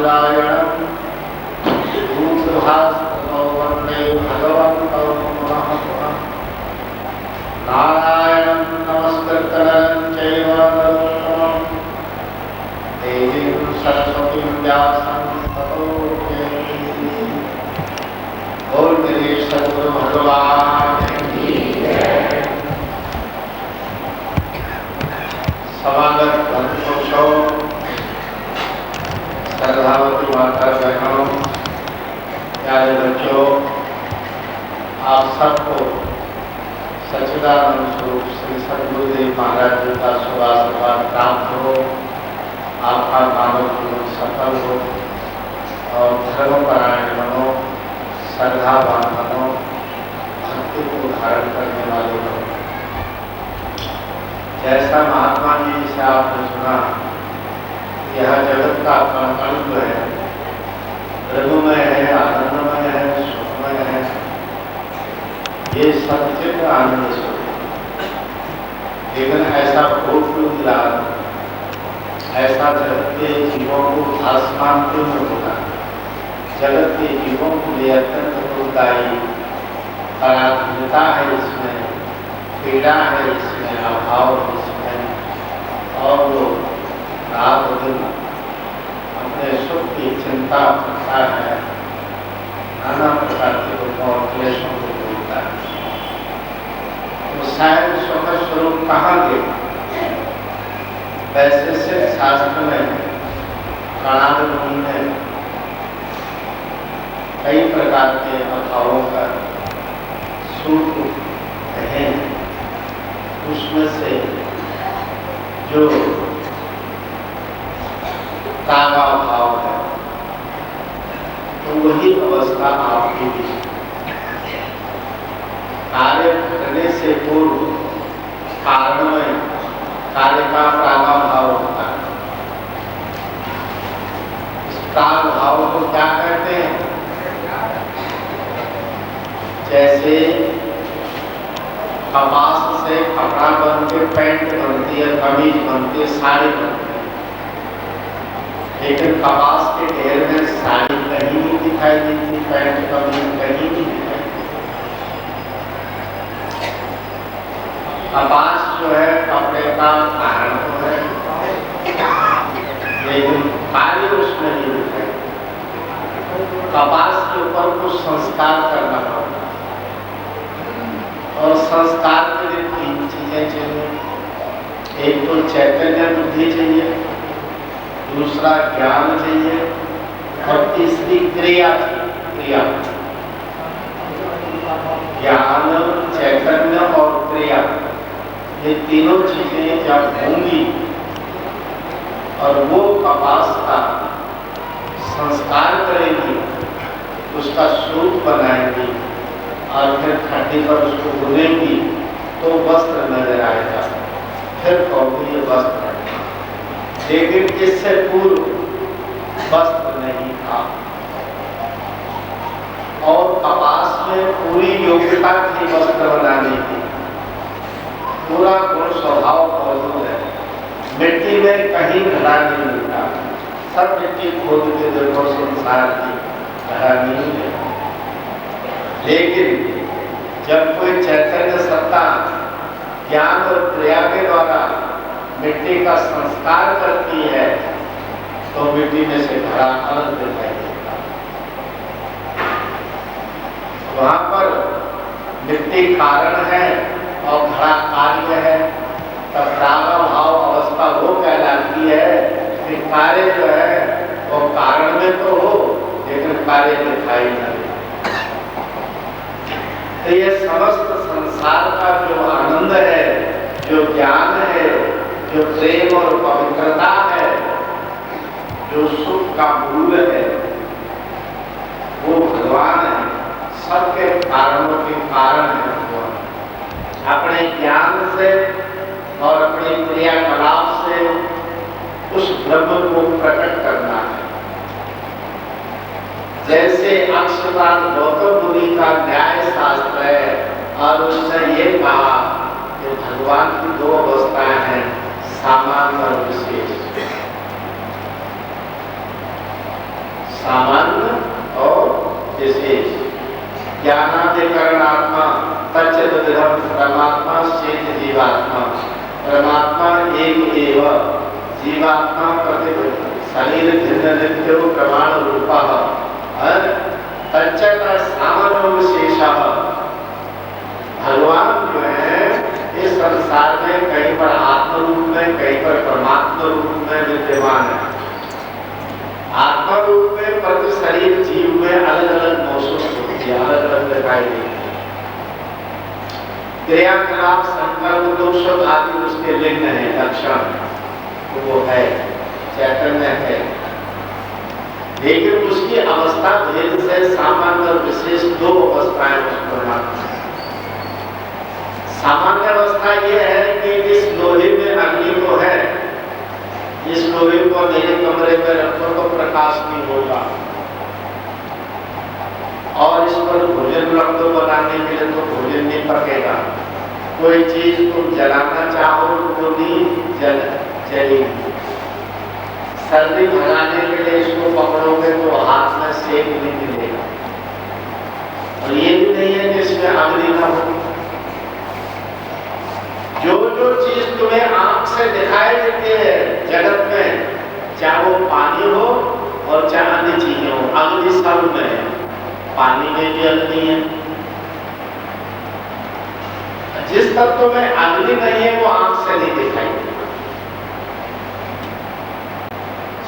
नारायणं सूत्रभास्करो वन्दे भगवन्तो पुनः पुनः। नारायणं नमस्कृत्य नरं चैव नरोत्तमं देवीं सरस्वतीं व्यासं ततो जयति। बोल मेरे सद्गुरु भगवान की जय। समागत बंधुओं, श्रद्धावती माता बहनों, प्यारे बच्चों, आप सबको सच्चिदानंद स्वरूप श्री सद्गुरुदेव महाराज जी का शुभ आशीर्वाद प्राप्त हो, आपका मानव जीवन सफल हो और धर्मपरायण बनो, श्रद्धावान बनो, भक्ति को धारण करने वाले बनो। जैसा महात्मा जी से आपने सुना, यह जगत का कण जो है रघुमय है, आनंदमय है, सुखमय है। ये सचित आनंद स्वरूप, लेकिन ऐसा भोग क्यों मिला, ऐसा जगत के जीवों को भासमान क्यों नहीं होता। जगत के जीवों के लिए अत्यंत दुखदायी पराधीनता है, इसमें पीड़ा है, इसमें अभाव है, इसमें और लोग रात दिन अपने सुख की चिंता करता है, नाना प्रकार के दुखों और क्लेशों को भोगता है। तो शायद स्वतः स्वरूप कहाँ गए। वैशेषिक शास्त्र में कणाद मुनि ने कई प्रकार के अभावों का सूत्र कहे, उसमें से जो कागा भाव है, तो वही अवस्था आपकी भी कार्य करने से पूर्व कारण में कार्य का प्रागा भाव होता है। इस प्राग भाव को क्या कहते हैं? जैसे कपास से कपड़ा बन के पैंट बनती है, कमीज बनती है, साड़ी बनती है, लेकिन कपास के ढेर में साड़ी कहीं नहीं दिखाई देती, पैंट कमीज कहीं नहीं दिखाई देती। कपास जो है कपड़े का कारण तो है, लेकिन कार्य उसमें नहीं दिखाई। कपास के ऊपर कुछ संस्कार करना पड़ता है, और संस्कार के लिए 3 चीजें चाहिए। एक तो चैतन्य बुद्धि चाहिए, दूसरा ज्ञान चाहिए, और तीसरी क्रिया चाहिए। क्रिया, ज्ञान, चैतन्य और क्रिया, ये तीनों चीजें जब होंगी और वो कपास का संस्कार करेगी, उसका सूत बनाएगी और फिर खड्डी पर उसको बुनेगी, तो वस्त्र नजर आएगा, फिर कहोगे ये वस्त्र है। लेकिन इससे पूर्व वस्त्र नहीं था, और कपास में पूरी योग्यता थी वस्त्र बनाने की, पूरा गुण स्वभाव मौजूद है। मिट्टी में कहीं घड़ा नहीं मिलता, सब मिट्टी खोद के देखो, संसार की घड़ा नहीं है। लेकिन जब कोई चैतन्य सत्ता ज्ञान और क्रिया के द्वारा मिट्टी का संस्कार करती है, तो मिट्टी में से घड़ा अलग दिखाई देता। वहां पर मिट्टी कारण है और घड़ा कार्य है। तब प्रागा भाव अवस्था वो कहलाती है कि कार्य जो है वो कारण में तो हो, लेकिन कार्य दिखाई नहीं। तो ये समस्त संसार का जो आनंद है, जो ज्ञान है, जो प्रेम और पवित्रता है, जो सुख का मूल है, वो भगवान है। सबके कारणों के कारण है भगवान। अपने ज्ञान से और अपने क्रियाकलाप से उस ब्रह्म को प्रकट करना है। जैसे अक्षरवाद गौतम मुनि का न्याय शास्त्र है, और उसने ये कहा कि भगवान की 2 अवस्थाएं हैं, सामान्य और विशेष। सामान्य और विशेष। ज्ञानाधिकरणात्मा तच्चतुर्विधम परमात्मा चेत जीवात्मा। परमात्मा एक एव, जीवात्मा प्रतिबिंब शरीर भिन्न नित्यो प्रमाण रूपः तच्चत सामान्य विशेषः। भगवान जो है इस संसार में कहीं पर आत्म रूप में, कहीं पर परमात्मा रूप में विद्यमान है। आत्मा रूप में प्रति शरीर जीव में अलग अलग महसूस होती है, अलग अलग दिखाई देती है। क्रियाकलाप संकल्प दोष आदि उसके लिंग है, लक्षण तो वो है, चैतन्य है। लेकिन उसकी अवस्था भेद से सामान्य और विशेष दो अवस्थाएं उस परमात्मा। सामान्य अवस्था यह है कि इस लोहे में अग्नि तो है, इस लोहे को नए कमरे में रखो तो प्रकाश नहीं होगा, और इस पर भोजन रख दो बनाने के लिए तो भोजन नहीं पकेगा। कोई चीज तुम जलाना चाहो तो नहीं जलेगी। सर्दी भगाने के लिए इसको पकड़ोगे तो हाथ में सेक नहीं मिलेगा। और ये भी नहीं है कि इसमें अग्नि ना हो। जो जो चीज तुम्हें आंख से दिखाई देती है जगत में, चाहे वो पानी हो और चाहे अन्य चीजें हो, अग्नि सब में है। पानी में भी अग्नि है। जिस तत्व में अग्नि नहीं है वो आंख से नहीं दिखाई देती।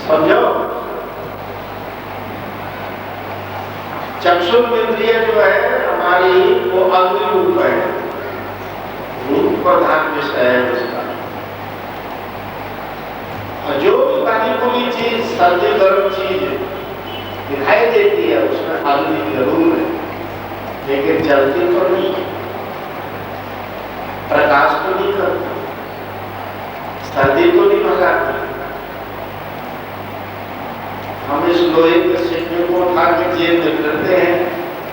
समझो, चक्षुर्विंद्रिय जो है हमारी वो अग्नि रूप है, रूप प्रधान विषय है उसका। और जो भी बनी बुनी चीज, सर्दी गर्म चीज दिखाई देती है उसमें अग्नि जरूर है, लेकिन जलती तो नहीं, प्रकाश तो नहीं करती, सर्दी तो नहीं भगाती। हम इस लोहे के सिक्के को उठा के जेब में करते हैं,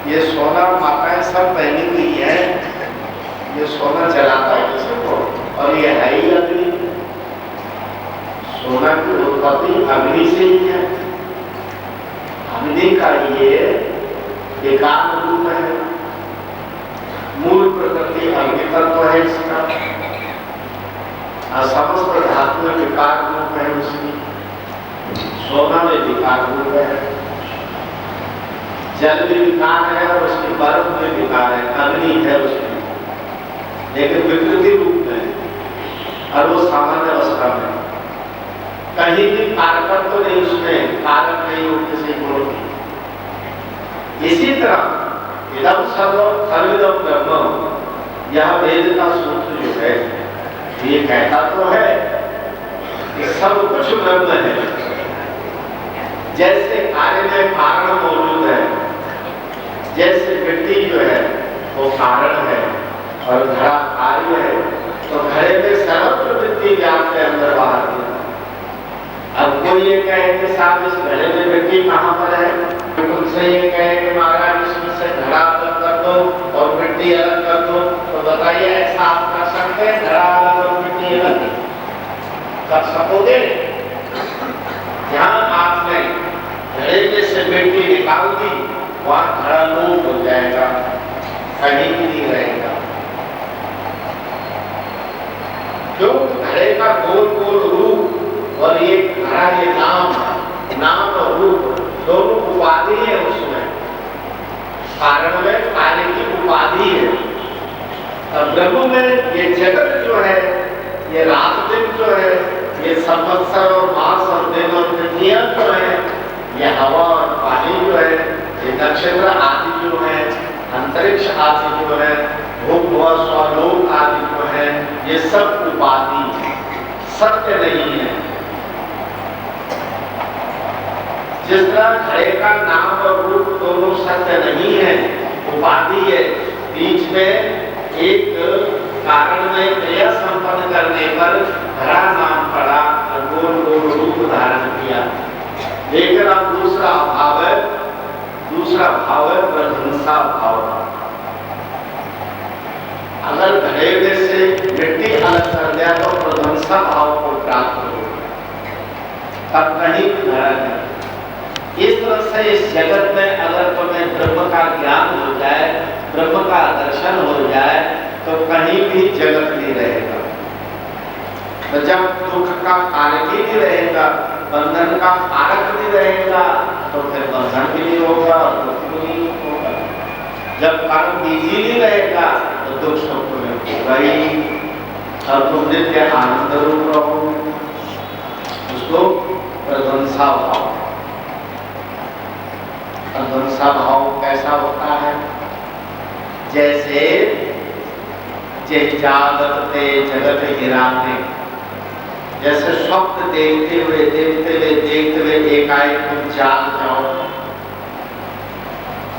ये सोना माताएं सब पहनी हुई है, ये सोना जलाता है किसी को, और ये है ही अग्नि। सोना की उत्पत्ति अग्नि से ही है। अग्नि का ये विकार रूप है, मूल प्रकृति अग्नि तत्व है इसका, और समस्त धातु में विकार रूप है उसकी। सोना में विकार रूप है, जल में विकार है और उसके बर्फ में विकार है, अग्नि है उसमें, लेकिन विकृति रूप में, और वो सामान्य अवस्था में। कहीं भी कारक तो नहीं उसमें, कारक नहीं हो किसी गुण की। इसी तरह इदम सर्वोदम ब्रह्म, यह वेद का सूत्र जो है ये कहता तो है कि सब कुछ ब्रह्म है। जैसे कार्य में कारण मौजूद है, जैसे मिट्टी जो है वो कारण है और घड़ा कार्य है, तो घड़े में सर्वत्र वृत्ति ज्ञान के अंदर बाहर है। अब कोई ये कहे कि साहब इस घड़े में मिट्टी कहाँ पर है, तुमसे ये कहे कि महाराज इसमें से घड़ा अलग कर दो और मिट्टी अलग कर दो, तो बताइए ऐसा आप कर सकते हैं? घड़ा अलग और मिट्टी अलग कर सकोगे? जहाँ आपने घड़े में से मिट्टी निकाल दी, वहां घड़ा लोप हो जाएगा, कहीं भी नहीं रहेगा। क्यों? घड़े का गोल गोल रूप और ये घड़ा, ये नाम और रूप दोनों उपाधि है उसमें। कारण में कार्य की उपाधि है। और ब्रह्म में ये जगत जो है, ये रात दिन जो है, ये संवत्सर और मास और दिन और तिथियां जो है, ये हवा और पानी जो है, ये नक्षत्र आदि जो है, अंतरिक्ष आदि जो है, भूख स्वलोक आदि जो है, ये सब उपाधि सत्य नहीं है। जिस तरह घड़े का नाम और रूप दोनों सत्य नहीं है, उपाधि है, बीच में एक कारण में क्रिया संपन्न करने पर घड़ा नाम पड़ा और गोल गोल रूप धारण किया। लेकिन अब दूसरा भाव है प्रशंसा भाव। अगर घड़े में से मिट्टी अलग कर दिया तो प्रशंसा भाव को प्राप्त हो, तब कहीं भी घड़ा नहीं। इस तरह से इस जगत में अगर तुम्हें ब्रह्म का ज्ञान हो जाए, ब्रह्म का दर्शन हो जाए, तो कहीं भी जगत नहीं रहेगा। तो जब दुख का कारक ही नहीं रहेगा, बंधन का कारक नहीं रहेगा, तो फिर बंधन भी नहीं होगा और दुख भी नहीं होगा। जब कर्म बीजी नहीं रहेगा तो दुख सुख में होगा ही, और तुम नित्य आनंद रूप रहोगे। उसको प्रध्वंसा भाव। प्रध्वंसा भाव कैसा होता है? जैसे जागत ते जगत हिराते, जैसे स्वप्न देखते हुए एकाएक तुम जाग जाओ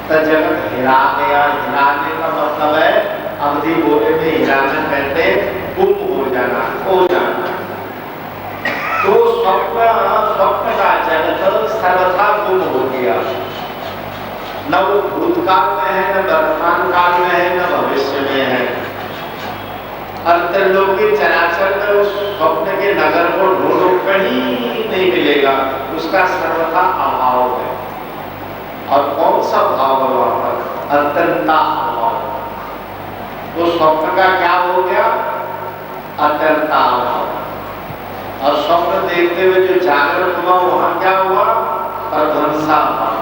तो जगत हिरा गया। हिराने का मतलब है, अवधि बोले में हिराना कहते गुम हो जाना, खो जाना। तो स्वप्न का जगत सर्वथा गुम हो गया। न वो भूतकाल में है, न वर्तमान काल में है, न भविष्य में है। अंतर्लोकी चराचर में उस स्वप्न के नगर को ढूंढो, कहीं नहीं मिलेगा, उसका सर्वथा अभाव है। और कौन सा भाव है वहां पर? अत्यंता अभाव। तो स्वप्न का क्या हो गया? अत्यंता अभाव। और स्वप्न देखते हुए जो जागृत हुआ वहां क्या हुआ? प्रध्वंसा भाव,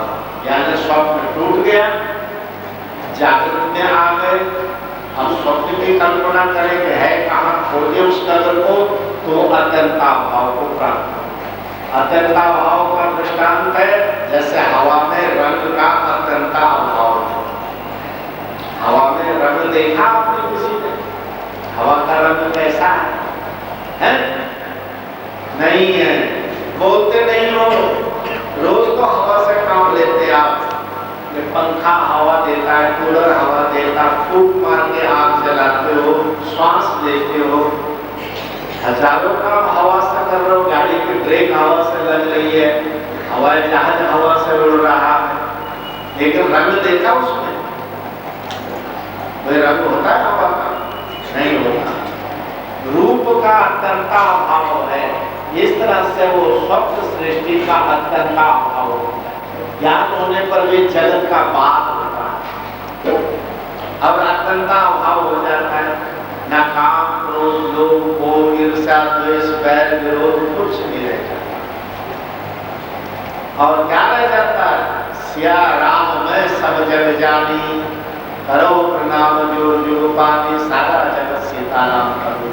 यानी स्वप्न टूट गया, जागृत में आ गए। अब स्वप्न की कल्पना करें कि है कहाँ, खोजे उस नगर को, तो अत्यंता भाव को प्राप्त। अत्यंता भाव का दृष्टांत है जैसे हवा में रंग का अत्यंता अभाव। हवा में रंग देखा आपने किसी ने? हवा का रंग कैसा है? नहीं है। बोलते नहीं हो, रोज तो हवा से काम लेते आप। पंखा हवा देता है, कूलर हवा देता है, फूंक मार के आग जलाते हो, श्वास लेते हो, हजारों काम हवा से कर रहे हो। गाड़ी की ब्रेक हवा से लग रही है, हवाई जहाज हवा से उड़ रहा है, लेकिन रंग देखा उसमें? कोई रंग होता है हवा का? नहीं होता। रूप का अत्यंता अभाव है। इस तरह से वो स्वप्न सृष्टि का अत्यंता अभाव होता है। ज्ञान होने पर भी जगत का बात होता है। अब अत्यंता अभाव हो जाता है, न काम, क्रोध, लोभ, मोह, ईर्ष्या, द्वेष, बैर, विरोध कुछ नहीं रह जाता। और क्या रह जाता है? सिया राम मैं सब जग जानी, करो प्रणाम जो जो पानी, सारा जगत सीताराम करो।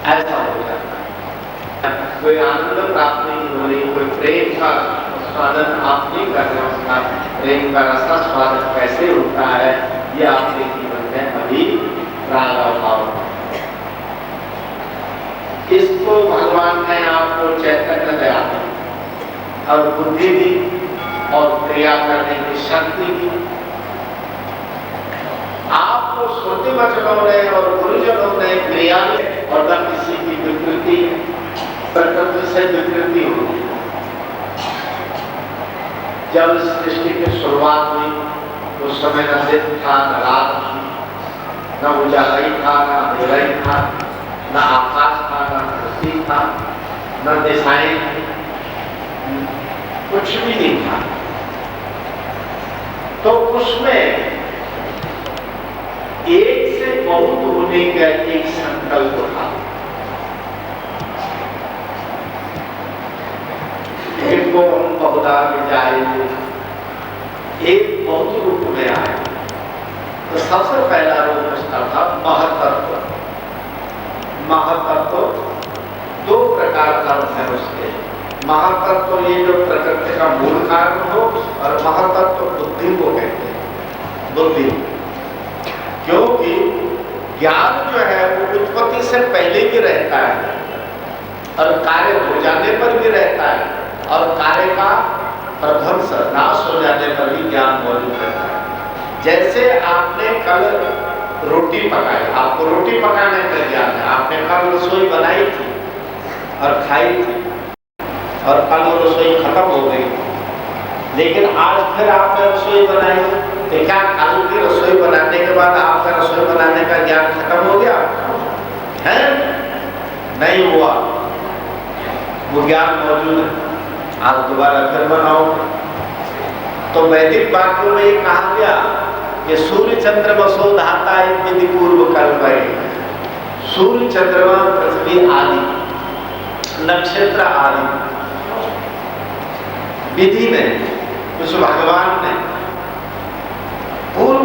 ऐसा हो जाता है। कोई आनंद प्राप्त नहीं हो रही, कोई प्रेम का स्वादन आप नहीं कर रहे, उसका प्रेम का रसा स्वादन कैसे होता है, ये आपके जीवन में अभी राग अभाव। इसको भगवान ने आपको चैतन्य दिया और बुद्धि दी और क्रिया करने की शक्ति दी। आपको श्रुति वचनों ने और गुरुजनों ने क्रिया और न किसी की विकृति, प्रकृति से विकृति होगी। जब सृष्टि की शुरुआत हुई उस समय न दिन था, न रात थी, न उजाला ही था, न अंधेरा ही था, न आकाश था, न धरती था, न दिशाएं थी, कुछ भी नहीं था। तो उसमें एक से बहुत होने का एक संकल्प था। एक को हम बहुधा में जाएंगे, एक बहुत रूप में आए। तो सबसे पहला रूप उसका था महतत्व। महतत्व दो प्रकार का है उसके। महतत्व ये जो प्रकृति का मूल कारण हो, और महतत्व बुद्धि को कहते हैं। बुद्धि क्योंकि ज्ञान जो है वो उत्पत्ति से पहले भी रहता है और कार्य हो जाने पर भी रहता है, और कार्य का प्रध्वंस, नाश हो जाने पर भी ज्ञान मौजूद रहता है। जैसे आपने कल रोटी पकाई, आपको रोटी पकाने का ज्ञान है, आपने कल रसोई बनाई थी और खाई थी, और कल वो रसोई खत्म हो गई, लेकिन आज फिर आपने रसोई बनाई। तो क्या कल की रसोई बनाने के बाद आपका रसोई बनाने का ज्ञान खत्म हो गया है? नहीं हुआ। वो ज्ञान मौजूद है। आज दोबारा फिर बनाओ तो वैदिक वाक्यों में ये कहा गया कि सूर्य चंद्रमसो धाता विधि पूर्व कल्पय। सूर्य चंद्रमा पृथ्वी आदि नक्षत्र आदि विधि ने, उस भगवान ने पूर्व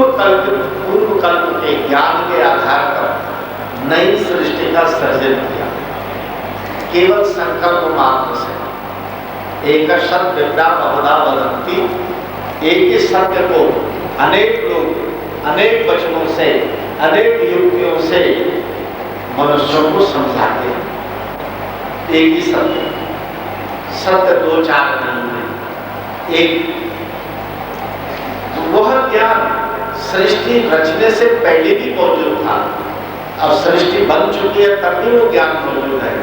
कल्प के ज्ञान के आधार पर नई सृष्टि का सृजन किया। केवल संकल्प मात्र से। एक सत्य विद्या बहुधा वदन्ति, एक ही सत्य को अनेक लोग अनेक वचनों से अनेक युक्तियों से मनुष्यों को समझाते हैं। एक ही सत्य, सत्य दो चार नहीं है, एक। तो वह ज्ञान सृष्टि रचने से पहले भी मौजूद था। अब सृष्टि बन चुकी है तब भी वो ज्ञान मौजूद है,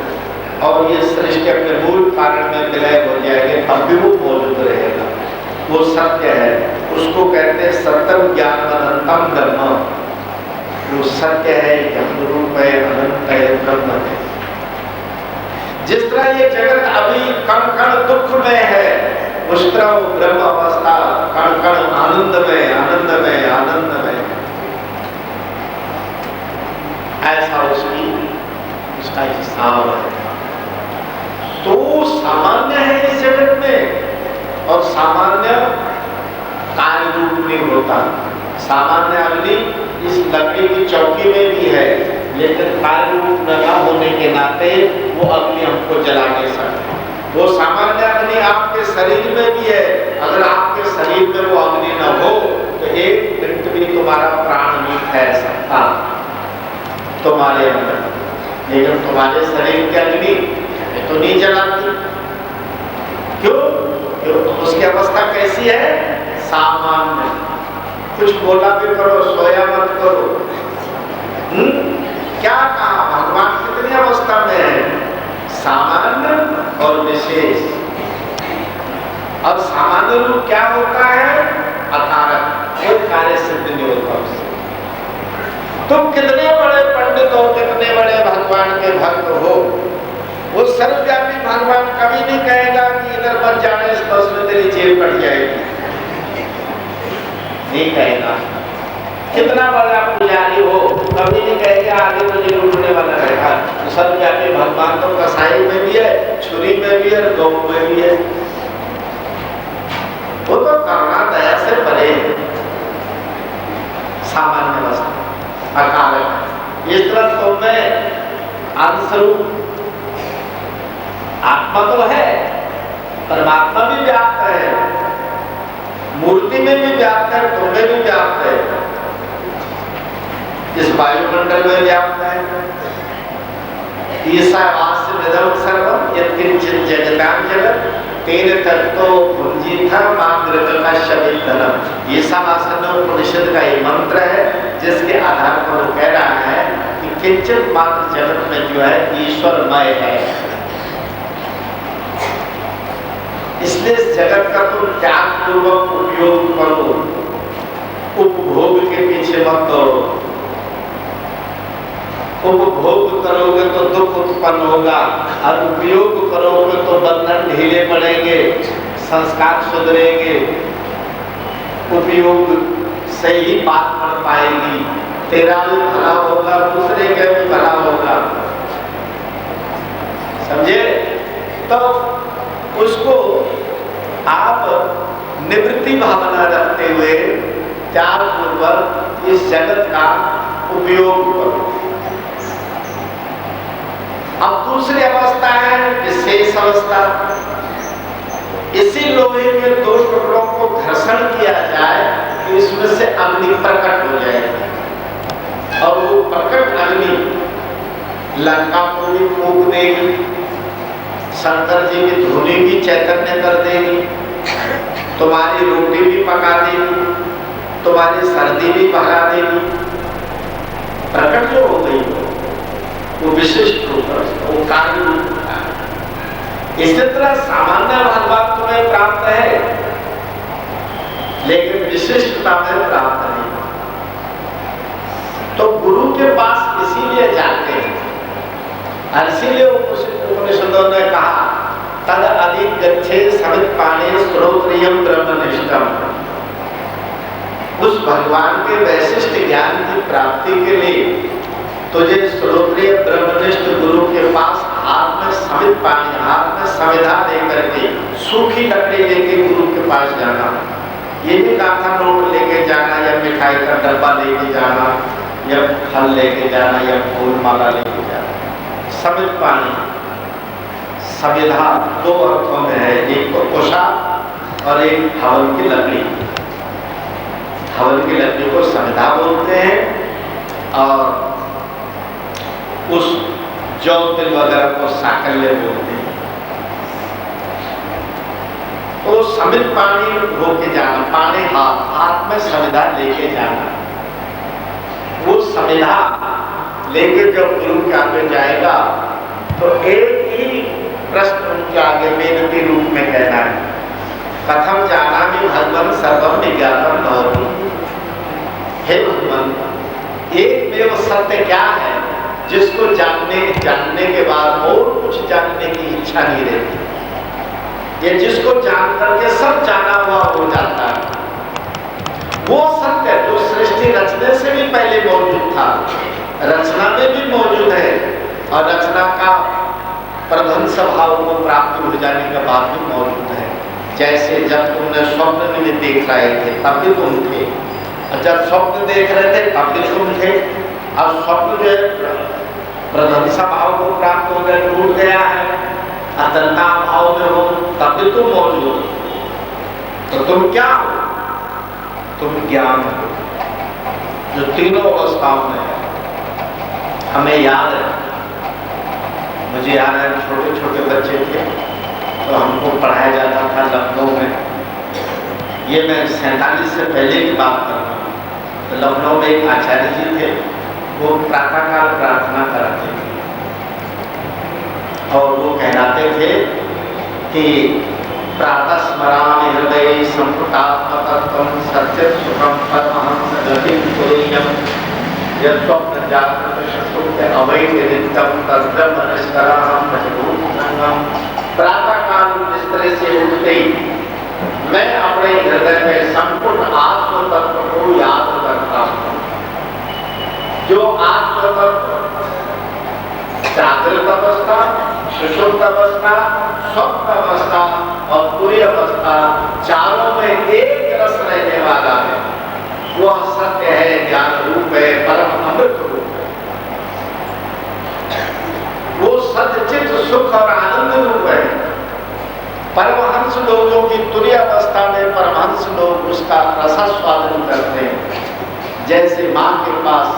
और ये सृष्टि अपने मूल कारण में विलय हो जाएगी तब भी वो मौजूद रहेगा। वो सत्य है, उसको कहते हैं सत्यम ज्ञान अनंतम ब्रह्म। वो सत्य है, ज्ञान रूप है, अनंत है, ब्रह्म है। जिस तरह ये जगत अभी कण कण दुख में है, उस तरह वो ब्रह्म अवस्था कण कण आनंद में आनंद में आनंद में, ऐसा उसका हिसाब है। तो सामान्य है इस जगत में, और सामान्य कार्य रूप में होता। सामान्य अग्नि इस लकड़ी की चौकी में भी है, लेकिन कार्य रूप न होने के नाते वो अग्नि हमको जला नहीं सकती। वो सामान्य अग्नि आपके शरीर में भी है। अगर आपके शरीर में वो अग्नि न हो तो एक मिनट भी तुम्हारा प्राण नहीं फैल सकता तुम्हारे अंदर। लेकिन तुम्हारे शरीर की अग्नि तो नहीं जलाती। क्यों? तो उसकी अवस्था कैसी है? सामान्य। कुछ बोला भी करो, सोया मत करो। क्या कहा? भगवान कितनी अवस्था में है? सामान्य और विशेष। अब सामान्य रूप क्या होता है? अकारक, कोई कार्य सिद्ध नहीं होता उससे। तुम कितने बड़े पंडित हो, कितने बड़े भगवान के भक्त हो, वो सर्वव्यापी भगवान कभी नहीं कहेगा कि इधर मत जाने, इस बस में तेरी जेब कट जाएगी। नहीं कहेगा। कितना बड़ा पुजारी हो, कभी नहीं कहेगा आगे मुझे लूटने वाला रहेगा। तो सर्वव्यापी भगवान तो कसाई में भी है, छुरी में भी है, गौ में भी है। वो तो करुणा दया से परे है। सामान्य अवस्था अकारक। इस तरह तो मैं अंशरूप आत्मा तो है, परमात्मा भी व्याप्त है, मूर्ति में भी व्याप्त है, तुम में भी व्याप्त है, इस वायुमंडल में व्याप्त है। ईशावास्य विदम सर्वम यत्किंचित् जगतां जगत् तेन तत्तो पुंजीथा मांद्रका शबितनम। ईशावास्य उपनिषद का ये मंत्र है, जिसके आधार पर वो कह रहा है कि किंचित मात्र जगत में जो है ईश्वरमय है। इसलिए इस जगत का तुम त्याग पूर्वक उपयोग करो, उपभोग के पीछे मत दौड़ो। उपभोग करोगे तो दुख उत्पन्न होगा, और उपयोग करोगे तो बंधन ढीले पड़ेंगे, संस्कार सुधरेंगे। उपयोग से ही बात पढ़ पाएगी, तेरा भी भला होगा, दूसरे का भी भला होगा। समझे? तो उसको आप निवृत्ति भावना रखते हुए त्याग पूर्वक इस जगत का उपयोग करो। अब दूसरी अवस्था है विशेष अवस्था। इसी लोहे के दो टुकड़ों को घर्षण किया जाए तो इसमें से अग्नि प्रकट हो जाएगी, और वो प्रकट अग्नि लंका को भी फूंक देगी, शंकर जी की धुनी भी चैतन्य कर देगी, तुम्हारी रोटी भी पका देगी, तुम्हारी सर्दी भी भगा देगी। प्रकट जो हो गई वो विशिष्ट रूप है, वो कार्य रूप है। इसी तरह सामान्य भाव तुम्हें प्राप्त है, लेकिन विशिष्टता में प्राप्त नहीं। तो गुरु के पास इसीलिए जाते हैं, और इसीलिए उपनिषदों ने कहा गच्छे समित्पाणे श्रोत्रियम ब्रह्मनिष्ठम। उस भगवान के वैशिष्ट ज्ञान की प्राप्ति के लिए तुझे श्रोत्रिय ब्रह्मनिष्ठ गुरु के पास हाथ में समित्पाणी, हाथ में संविधा लेकर के, सूखी लकड़ी लेके गुरु के पास जाना। ये भी कहा था नोट लेके जाना या मिठाई का डब्बा लेके जाना या फल लेके जाना या फूल माला लेके जाना। समित्पाणी, संविधा दो अर्थों में है, एक तो कुशा और एक हवन की लकड़ी। हवन की लकड़ी को संविधा बोलते हैं और उस जौ तिल वगैरह को साकल्य बोलते हैं। तो समित पानी होके जाना, पानी हाथ में संविधा लेके जाना। वो संविधा लेके जब गुरु के आगे जाएगा तो एक ही प्रश्न उनके आगे बेनती रूप में कहना है, कथम जाना भी भगवान सर्वम विज्ञातम भवति। हे भगवान, एक में वो सत्य क्या है जिसको जानने के बाद और कुछ जानने की इच्छा नहीं रहती। ये जिसको जान करके सब जाना हुआ हो जाता है। वो सत्य जो सृष्टि रचने से भी पहले मौजूद था, रचना में भी मौजूद है और रचना का प्रध्वंस भाव को प्राप्त हो जाने के बाद भी मौजूद है। जैसे जब तुमने स्वप्न में देख रहे थे तब भी तुम थे, और जब स्वप्न देख रहे थे तब भी तुम थे, और स्वप्न जो है प्रध्वंस भाव को प्राप्त हो गया, टूट गया है, अतंता भाव में हो तब भी तुम मौजूद हो। तो तुम क्या हो? तुम ज्ञान हो, जो तीनों अवस्थाओं में है। हमें याद है, मुझे याद है छोटे छोटे बच्चे थे तो हमको पढ़ाया जाता था लखनऊ में। ये मैं 47 से पहले की बात कर रहा हूँ। तो लखनऊ में एक आचार्य जी थे, वो प्रातःकाल प्रार्थना कराते थे और वो कहलाते थे कि प्रातः स्मरामि हृदये संपुटात्मतत्त्वं सत्यं सुखं परमहंस गतिं तुरीयं यत् स्वप्न जागृत सुषुप्त अवैध नित्यं तद्ब्रह्म निष्कलहं भजभूतसंगम। प्रातःकाल इस तरह से उठते ही मैं अपने हृदय में संपूर्ण आत्म तत्व को याद करता हूँ। जो आत्म तत्व जागृत अवस्था, सुषुप्त अवस्था, स्वप्न अवस्था और पूरी अवस्था चारों में एक रस रहने वाला है, वह सत्य है, ज्ञान रूप है, परम अमृत रूप है। वो सच्चित सुख और आनंद रूप है। परमहंस लोगों की तुरीय अवस्था में परमहंस लोग उसका रसास्वादन करते हैं। जैसे माँ के पास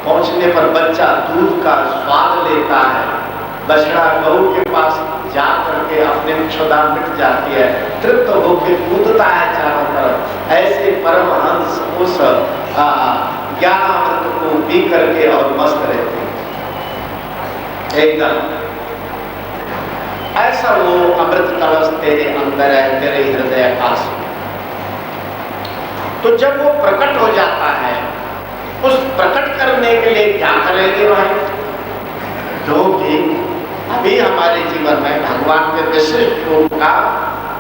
पहुंचने पर बच्चा दूध का स्वाद लेता है, बछड़ा गऊ के पास जा करके अपने क्षुधा मिट जाती है, तृप्त होकर कूदता है चारों तरफ। ऐसे परमहंस उस ज्ञानामृत को पी करके और मस्त रहते हैं एकदम। ऐसा वो अमृत कलश तेरे अंदर है, तेरे हृदय आकाश में। तो जब वो प्रकट हो जाता है, उस प्रकट करने के लिए क्या करेंगे भाई? क्योंकि अभी हमारे जीवन में भगवान के विशिष्ट रूप का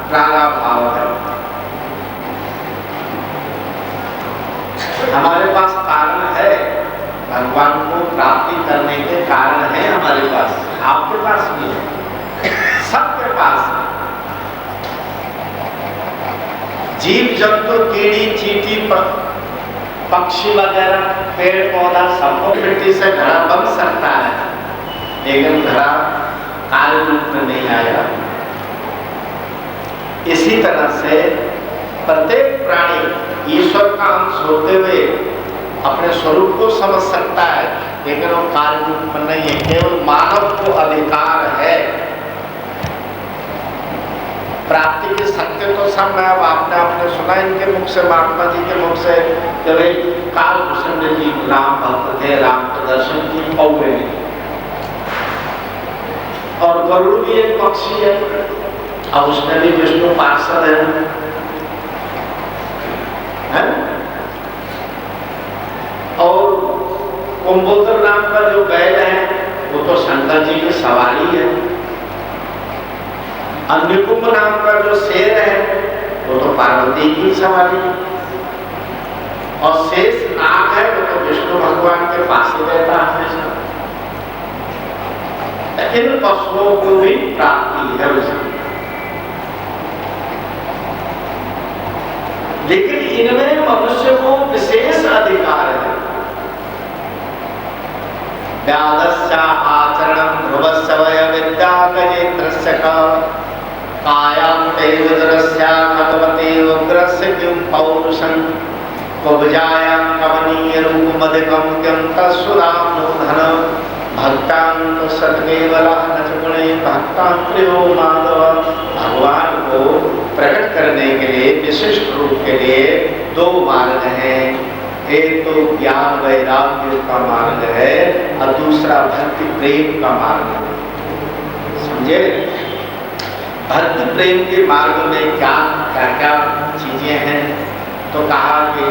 प्रागभाव है। हमारे पास कारण है, भगवान को प्राप्ति करने के कारण है हमारे पास, आपके पास भी है, सबके पास है। जीव जंतु कीड़ी चींटी पक्षी वगैरह पेड़ पौधा सबको मिट्टी से घड़ा बन सकता है, लेकिन घड़ा कार्य रूप में नहीं आया। इसी तरह से प्रत्येक प्राणी ईश्वर का अंश होते हुए अपने स्वरूप को समझ सकता है, लेकिन वो कार्य रूप में नहीं है। केवल मानव को अधिकार है प्राप्ति के सत्य तो सब में। अब आपने आपने सुना इनके मुख से, महात्मा जी के मुख से, जब काल कृष्ण जी राम भक्त थे, राम के दर्शन की पौवे, और गरुड़ भी एक पक्षी है, अब उसमें भी विष्णु पार्षद है? और कुंभोदर नाम का जो बैल है वो तो शंकर जी की सवारी है। निकुंभ नाम का जो शेर है वो तो पार्वती की सवारी, और शेष नाग है वो तो विष्णु भगवान के पास ही रहता हमेशा। इन पशुओं को भी प्राप्ति है उसकी, लेकिन इनमें मनुष्य को विशेष अधिकार है। व्याधस्य आचरणं ध्रुवस्य वय विद्या गजेन्द्रस्य कायां तेजोदरस्य खतवते उग्रस्य किं पौरुषं कुब्जायां कमनीय रूपमधिकं किं तत्सुधाम्नो धनं भक्तां सत्केवलः न च गुणे भक्तां प्रियो माधव। भगवान को प्रकट करने के लिए विशिष्ट रूप के लिए दो मार्ग हैं, एक तो ज्ञान वैराग्य का मार्ग है और दूसरा भक्ति प्रेम का मार्ग है। समझे? भक्ति प्रेम के मार्ग में क्या क्या क्या चीजें हैं, तो कहा कि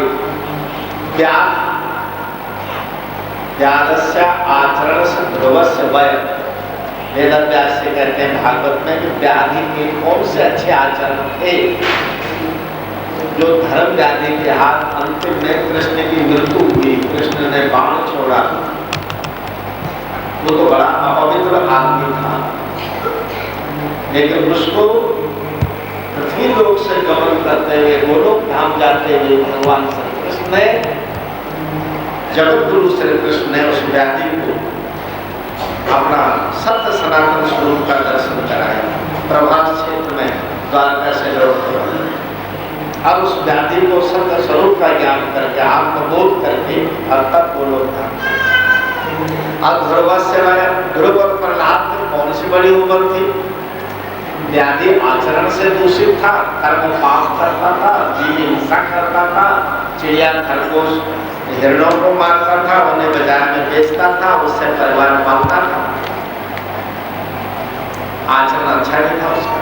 व्याधस्य आचरण से ध्रुवस्य वय, वेद व्यास से कहते हैं भागवत में कि व्याधि के कौन से अच्छे आचरण थे। जो धर्म व्याधि के हाथ अंतिम में कृष्ण की मृत्यु हुई, कृष्ण ने बाण छोड़ा, वो तो बड़ा अपवित्र आदमी था, लेकिन उसको पृथ्वी लोक से गमन करते हुए गोलोक धाम जाते हुए भगवान श्री कृष्ण ने, जगत गुरु श्री कृष्ण ने उस व्याधि को अपना सत्य सनातन स्वरूप का दर्शन कराया। प्रभास क्षेत्र में द्वारका से लौट अब उस व्याधि को सत्य स्वरूप का ज्ञान करके आत्मबोध करके और तब गोलोक धाम। अब ध्रुव और प्रहलाद की कौन सी बड़ी उम्र थी? व्याधि आचरण से दूषित था, कर्म पाप करता था, जीव हिंसा करता था, चिड़िया खरगोश हिरणों को मारता था, उन्हें बाजार में बेचता था, उससे परिवार पालता था। आचरण अच्छा नहीं था उसका।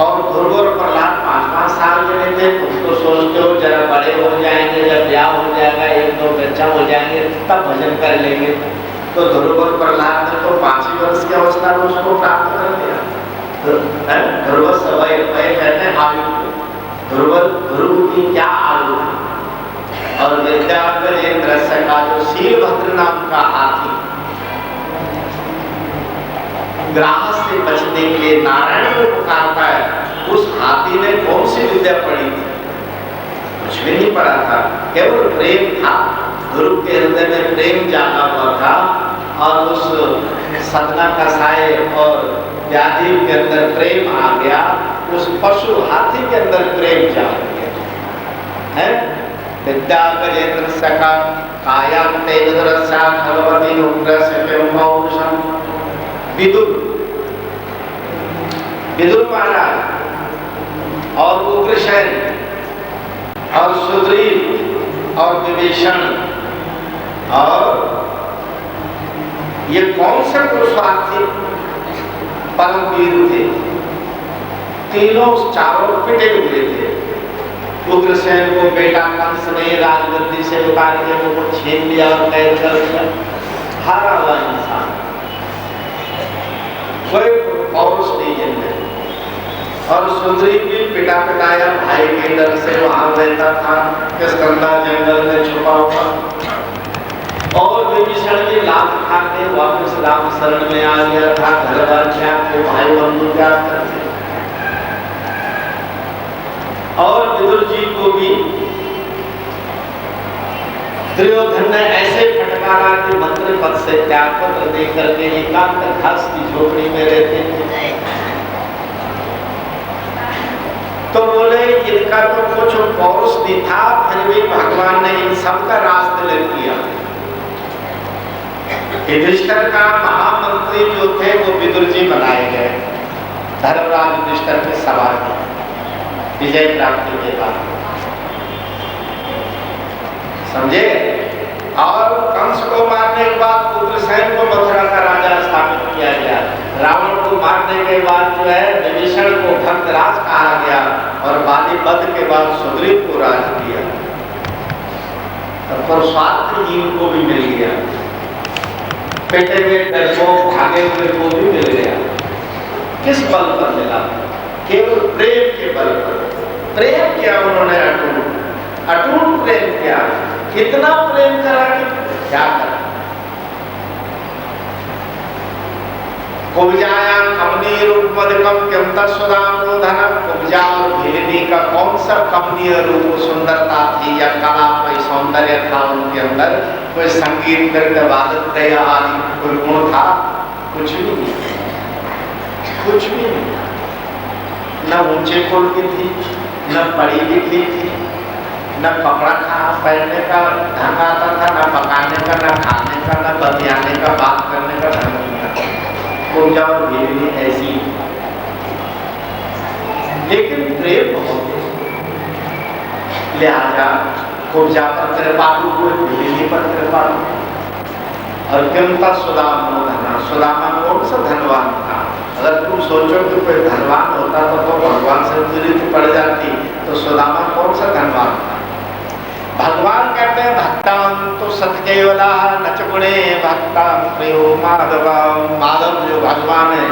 और ध्रुव और प्रहलाद 5-5 साल के थे, कुछ तो सोचते हो जरा बड़े हो जाएंगे, जब ब्याह हो जाएगा, 1-2 बच्चा हो जाएंगे तब भजन कर लेंगे। तो ध्रुव और प्रहलाद ने तो 5 ही वर्ष की अवस्था में उसको प्राप्त कर लिया। ध्रुव समय कहते हैं आयु को, ध्रुव की क्या आयु है। और विद्या गजेन्द्र का जो शीलभद्र नाम का हाथी, ग्राह से बचने के लिए नारायण को पुकारता है, उस हाथी ने कौन सी विद्या पढ़ी थी? कुछ भी नहीं पढ़ा था, केवल प्रेम था। ध्रुव के हृदय में प्रेम जागा हुआ था, और उस सदना का साय और व्याधि के अंदर प्रेम आ गया, उस पशु हाथी के अंदर प्रेम जाग गया है। विद्या गजेन्द्र सका कायां तेजोदरस्य खलवती उग्रस्य किं पौरुषं। विदुर महाराज और उग्रसेन और सुग्रीव और विभीषण और ये कौन से पुरुषार्थी परम वीर थे? तीनों चारों पिटे हुए थे। उग्रसेन को बेटा कंस ने राजगद्दी से उतार के वो छीन लिया और कैद कर दिया, हारा हुआ इंसान, कोई पौरुष नहीं है। और सुग्रीव भी पिटा पिटाया, भाई के डर से वहां रहता था, किष्किंधा जंगल में छुपा हुआ। और विभीषण की लात खा के वापस राम शरण में आ गया था, घर बार के भाई बंधु क्या करते। और विदुर जी को भी दुर्योधन ने ऐसे फटकारा कि मंत्री पद से त्याग पत्र दे करके एकांत घास की झोपड़ी में रहते थे। तो बोले इनका तो कुछ पौरुष नहीं था, फिर भी भगवान ने इन सब का राज तिलक किया। युधिष्ठिर का महामंत्री जो थे वो विदुर जी बनाए गए, धर्मराज युधिष्ठिर के सवार में विजय प्राप्ति के बाद, समझे। और कंस को मारने के बाद उग्रसेन को मथुरा का राजा स्थापित किया गया। रावण को मारने के बाद जो है विभीषण को भक्तराज कहा गया, और बाली वध के बाद सुग्रीव को राज दिया। तो स्वार्थहीन को भी मिल गया, पेटे में डरपोक भागे हुए को भी मिल गया। किस बल पर मिला? केवल प्रेम के बल पर। प्रेम किया उन्होंने अटूट, अटूट प्रेम किया। इतना प्रेम करा कि क्या करा। कुब्जाया कमनीय रूप मधुकम किमता सुदामो धनम। कुब्जा और भेलिनी का कौन सा कमनीय रूप सुंदरता थी या कला, कोई सौंदर्य था उनके अंदर, कोई संगीत नृत्य वादन आदि कोई गुण था? कुछ भी नहीं, कुछ भी नहीं। न ऊंचे कुल की थी, न पढ़ी लिखी थी, न कपड़ा खाना पहनने का ढंग आता था, न पकाने का, न खाने का, न बतियाने का, बात करने का ढंग नहीं आता। कुब्जा और भेलिनी ऐसी, लेकिन प्रेम बहुत है। लिहाजा कुब्जा पर कृपालु हुए, भेलिनी पर कृपालु। और किमता सुदामा धना, सुदामा कौन सा धनवान था? अगर तुम सोचो कि कोई धनवान होता तो भगवान से दूरी पड़ जाती, तो सुदामा कौन सा धनवान था? भगवान कहते हैं भक्तान तो सत्केवला नच गुणे भक्तान प्रियो माधव। माधव जो भगवान है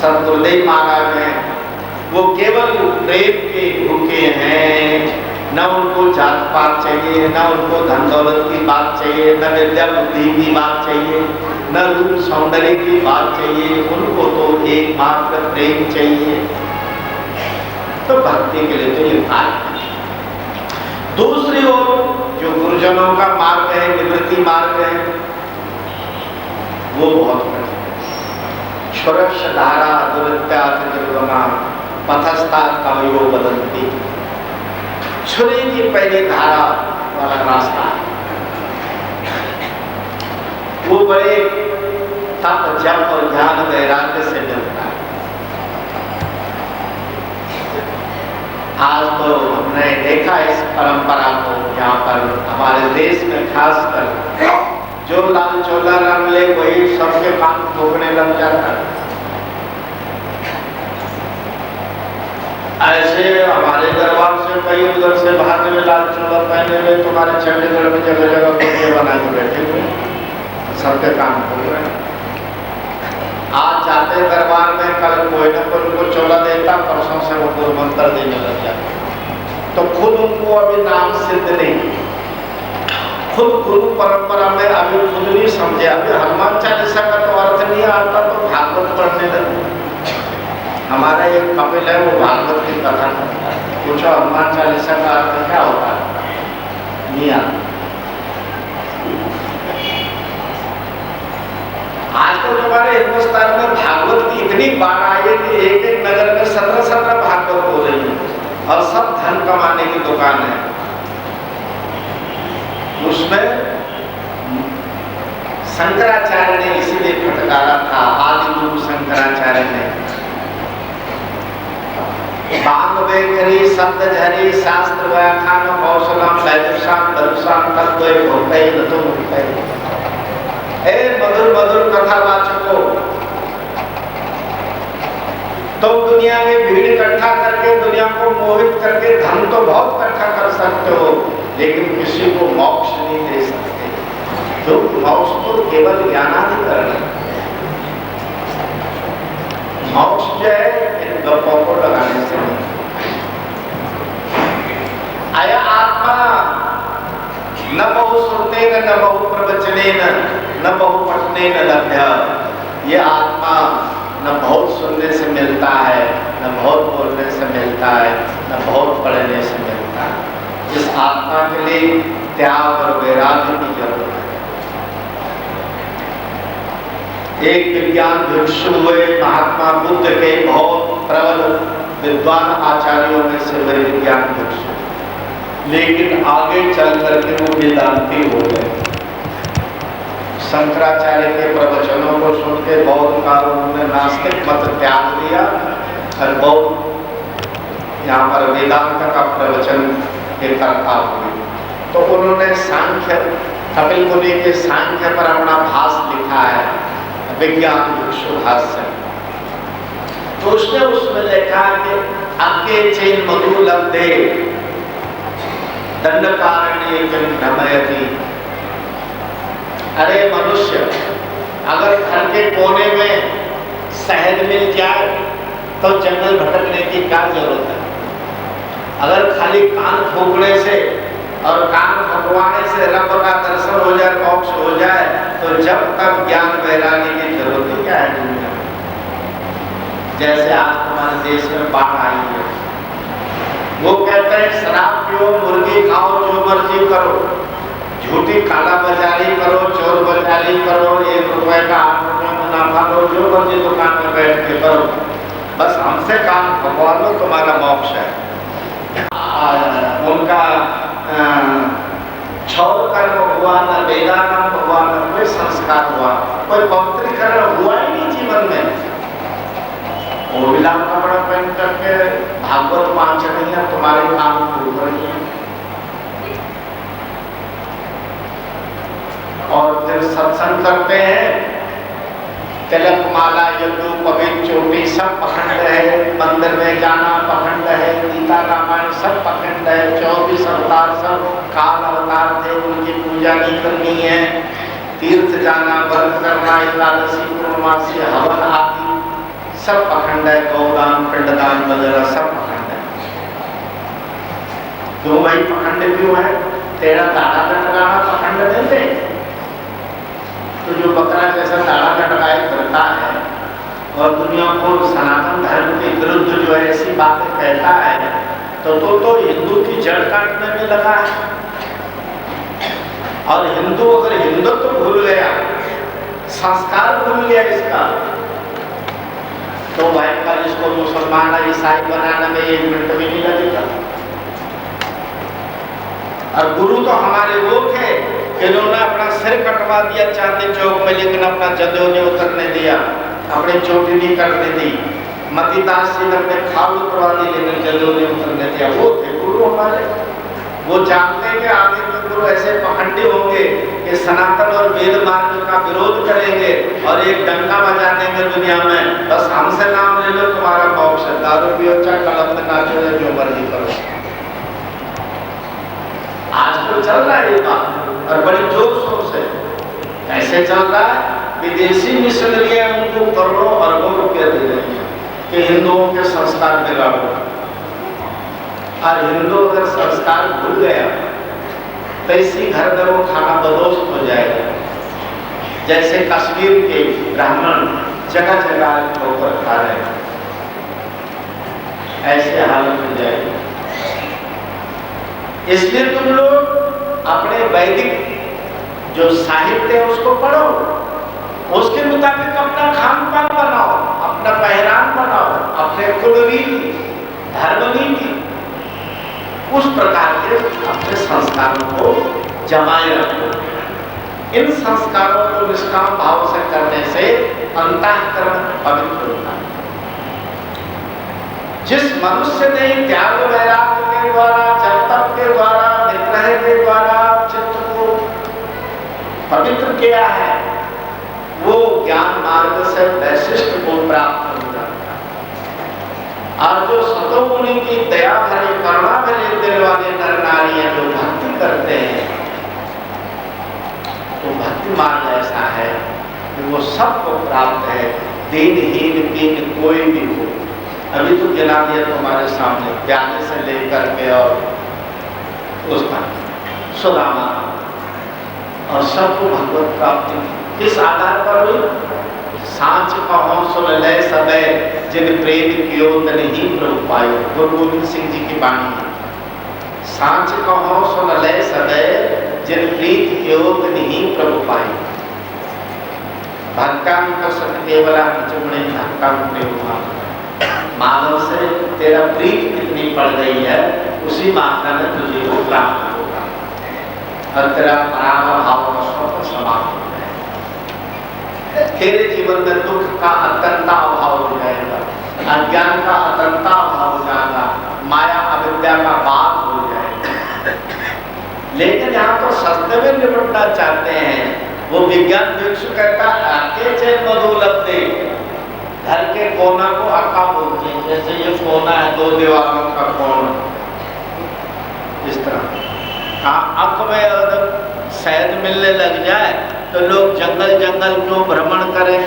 सतगुरुदेव महाराज हैं, वो केवल प्रेम के भूखे हैं। न उनको जात पात चाहिए, न उनको धन दौलत की बात चाहिए, न विद्या बुद्धि की बात चाहिए, न रूप सौंदर्य की बात चाहिए। उनको तो एकमात्र प्रेम चाहिए। तो भक्ति के लिए तो ये बात। दूसरी ओर जो गुरुजनों का मार्ग है, निवृत्ति मार्ग है, वो बहुत कठिन है। क्षुरक्ष धारा दुरित्या दुर्गमा पथस्था कवयो बदंती। छुरी की पहली धारा वाला रास्ता, वो बड़े तप जप और ध्यान वैराग्य से मिलता है। आज तो हमने देखा इस परंपरा को, यहाँ पर हमारे देश में खासकर जो लाल चोला रंग ले वही सबके कान ठोकने लग जाता है। ऐसे हमारे दरबार से कई उधर से भागने में लाल चोला पहने हुए तुम्हारे चंडीगढ़ में जगह जगह कुर्ते बना के बैठे हुए, सबके काम खोल रहे हैं। आज जाते दरबार में, कल कोई न कोई उनको चोला देता, परसों से वो गुरु मंत्र देने लग जाते। तो खुद उनको अभी नाम सिद्ध नहीं, खुद गुरु परंपरा में अभी खुद नहीं समझे। अभी हनुमान चालीसा का तो अर्थ नहीं आता तो भागवत पढ़ने लगे। हमारा एक कपिल है, वो भागवत की कथा करता है। पूछो हनुमान चालीसा का अर्थ क्या होता है? नहीं आता। आज तो हमारे हिंदुस्तान में भागवत की इतनी बाढ़ आई है कि एक एक नगर में 17-17 भागवत हो रही है और सब धन कमाने की दुकान है। उसमें शंकराचार्य ने इसीलिए फटकारा था, आदि गुरु शंकराचार्य ने, बांग बेकरी शब्द झरी शास्त्र व्याख्यान कौशलम वैदुषाम दरुषाम तत्व होते न तो मुक्ते। ए मधुर मधुर कथावाचकों, तुम दुनिया में भीड़ इकट्ठा करके, दुनिया को मोहित करके धन तो बहुत इकट्ठा कर सकते हो, लेकिन किसी को मोक्ष नहीं दे सकते। तो मोक्ष तो केवल ज्ञानाधिकरण है। मोक्ष जो है इन गप्पों को लगाने से नहीं। आया आत्मा न बहु सुनते न बहु प्रवचने न बहु पठने न लभ्य। ये आत्मा न बहुत सुनने से मिलता है, न बहुत बोलने से मिलता है, न बहुत पढ़ने से मिलता है। इस आत्मा के लिए त्याग और वैराग्य की जरूरत है। एक विज्ञान भिक्षु हुए महात्मा बुद्ध के बहुत प्रबल विद्वान आचार्यों में से वे विज्ञान भिक्षु, लेकिन आगे चल करके वो वेदांती हो गए। शंकराचार्य के प्रवचनों को सुन के बौद्ध कालों ने नास्तिक मत त्याग दिया और बौद्ध यहाँ पर वेदांत का प्रवचन के कर्ता हुए। तो उन्होंने सांख्य, कपिल मुनि के सांख्य पर अपना भाष्य लिखा है, विज्ञान भिक्षु भाष्य। तो उसमें लिखा कि अज्ञे चेन मधु लब्धे दंडकारण्ये भ्रमयति। अरे मनुष्य, अगर घर के कोने में शहद मिल जाए तो जंगल भटकने की क्या जरूरत है? अगर खाली कान फूकने से और कान फुकवाने से रब का दर्शन हो जाए, मोक्ष हो जाए, तो जब तक ज्ञान वैराग्य की जरूरत ही क्या है दुनिया में? जैसे आज हमारे देश में बाढ़ आई है, वो कहते हैं शराब पियो, मुर्गी खाओ, जो मर्जी करो, झूठी काला बाजारी करो, चोर बाजारी करो, 1 रुपए का 8 रुपया मुनाफा लो, जो मर्जी दुकान में बैठ के करो, बस हमसे कान फुकवा लो, तुम्हारा मोक्ष है। उनका छौर कर्म हुआ, न वेदांत हुआ, न कोई संस्कार हुआ, कोई पवित्रीकरण हुआ ही नहीं जीवन में। वो विलाप कपड़ा पहन करके भागवत पांच नहीं है, तुम्हारे काम पूर्ण करेंगे। और फिर सत्संग करते हैं, तिलक माला यदु पवित्र चोटी सब पखंड है, मंदिर में जाना पखंड है, गीता रामायण सब पखंड है, 24 अवतार सब काल अवतार थे, उनकी पूजा नहीं करनी है, तीर्थ जाना, व्रत करना, एकादशी पूर्णमासी हवन आदि सब पखंड है, गौदान पिंडदान वगैरह सब पखंड है। क्यों भाई पखंड क्यों है? तेरा दाढ़ा लटकाना पखंड नहीं थे? तो जो बकरा जैसा दाढ़ा लटकाए करता है और दुनिया को सनातन धर्म के विरुद्ध जो ऐसी बातें कहता है, तो हिंदू की जड़ काटने में लगा है। और हिंदू अगर हिंदुत्व तो भूल गया, संस्कार भूल गया इसका, तो भाई कल इसको मुसलमान ईसाई बनाने में 1 मिनट भी नहीं लगेगा। और गुरु तो हमारे वो थे कि उन्होंने अपना सिर कटवा दिया चांदी चौक में, लेकिन अपना जनेऊ नहीं उतरने दिया, अपनी चोटी नहीं करने दी। मतीदास जी ने अपने खाल उतरवा दी, लेकिन जनेऊ नहीं उतरने दिया। वो थे गुरु हमारे। वो जानते हैं कि आगे के गुरु ऐसे पखंडी होंगे कि सनातन और वेद मार्ग का विरोध करेंगे और एक डंका बजा देंगे दुनिया में, बस हमसे नाम ले लो तुम्हारा मोक्ष है, दारू पियो, कलम में नाचो, जो मर्जी करो। आज तो चल रहा है ये बात और बड़ी जोर शोर से। कैसे चल रहा है? विदेशी मिशनरियां उनको करोड़ों अरबों रुपया दे रही है कि हिंदुओं के संस्कार बिगाड़ो। और हिंदू अगर संस्कार भूल गया तो इसी घर में वो खाना बदोश हो जाएगा। जैसे कश्मीर के ब्राह्मण जगह जगह ठोकर खा रहे हैं, ऐसे हालत हो जाएगी। इसलिए तुम लोग अपने वैदिक जो साहित्य है उसको पढ़ो, उसके मुताबिक अपना खान पान बनाओ, अपना पहरान बनाओ, अपने कुल रीति धर्म नीति उस प्रकार के अपने संस्कारों को जमाए रखो। इन संस्कारों को निष्काम भाव से करने से अंतःकरण पवित्र होता है। जिस मनुष्य ने त्याग वैराग्य के द्वारा, जप तप के द्वारा, निग्रह के द्वारा चित्त को पवित्र किया है, वो ज्ञान मार्ग से वैशिष्ट को प्राप्त हो जाता है। और जो सतो मुनि की दया भरी करुणा भरे दिल वाले नर नारियां जो भक्ति करते हैं, तो भक्ति मार्ग ऐसा है कि वो सबको प्राप्त है, दीनहीन कीन कोई भी हो। अभी तो गिना दिया तुम्हारे सामने, प्याले से लेकर के और उसका सुदामा और सबको भगवत प्राप्ति किस आधार पर हुई? सांच कहो सुन ले सबे जिन प्रेम कियो तन ही प्रभु पायो। गुरु गोविंद सिंह जी की वाणी है। सांच कहो सुन ले सबे जिन प्रीत कियो तन ही प्रभु पायो। भक्तां कसत केवला चुमणे भक्तां प्रेम। मानव से तेरा प्रीत कितनी पड़ गई है, उसी मात्रा में तुझे वो प्राप्त होगा और तेरा पराम भाव का स्वतः समाप्त हो जाएगा। तेरे जीवन में दुख का अत्यंता अभाव हो जाएगा, अज्ञान का अत्यंता अभाव हो जाएगा, माया अविद्या का बात हो जाएगा। लेकिन यहाँ तो सत्य में निपटना चाहते हैं। वो विज्ञान भिक्षु कहता आके चैन मधु लगते, घर के कोना को अक्का बोलते हैं। जैसे ये कोना है, 2 दीवारों का कोना, इस तरह अक में अगर शहद मिलने लग जाए तो लोग जंगल जंगल क्यों भ्रमण करें?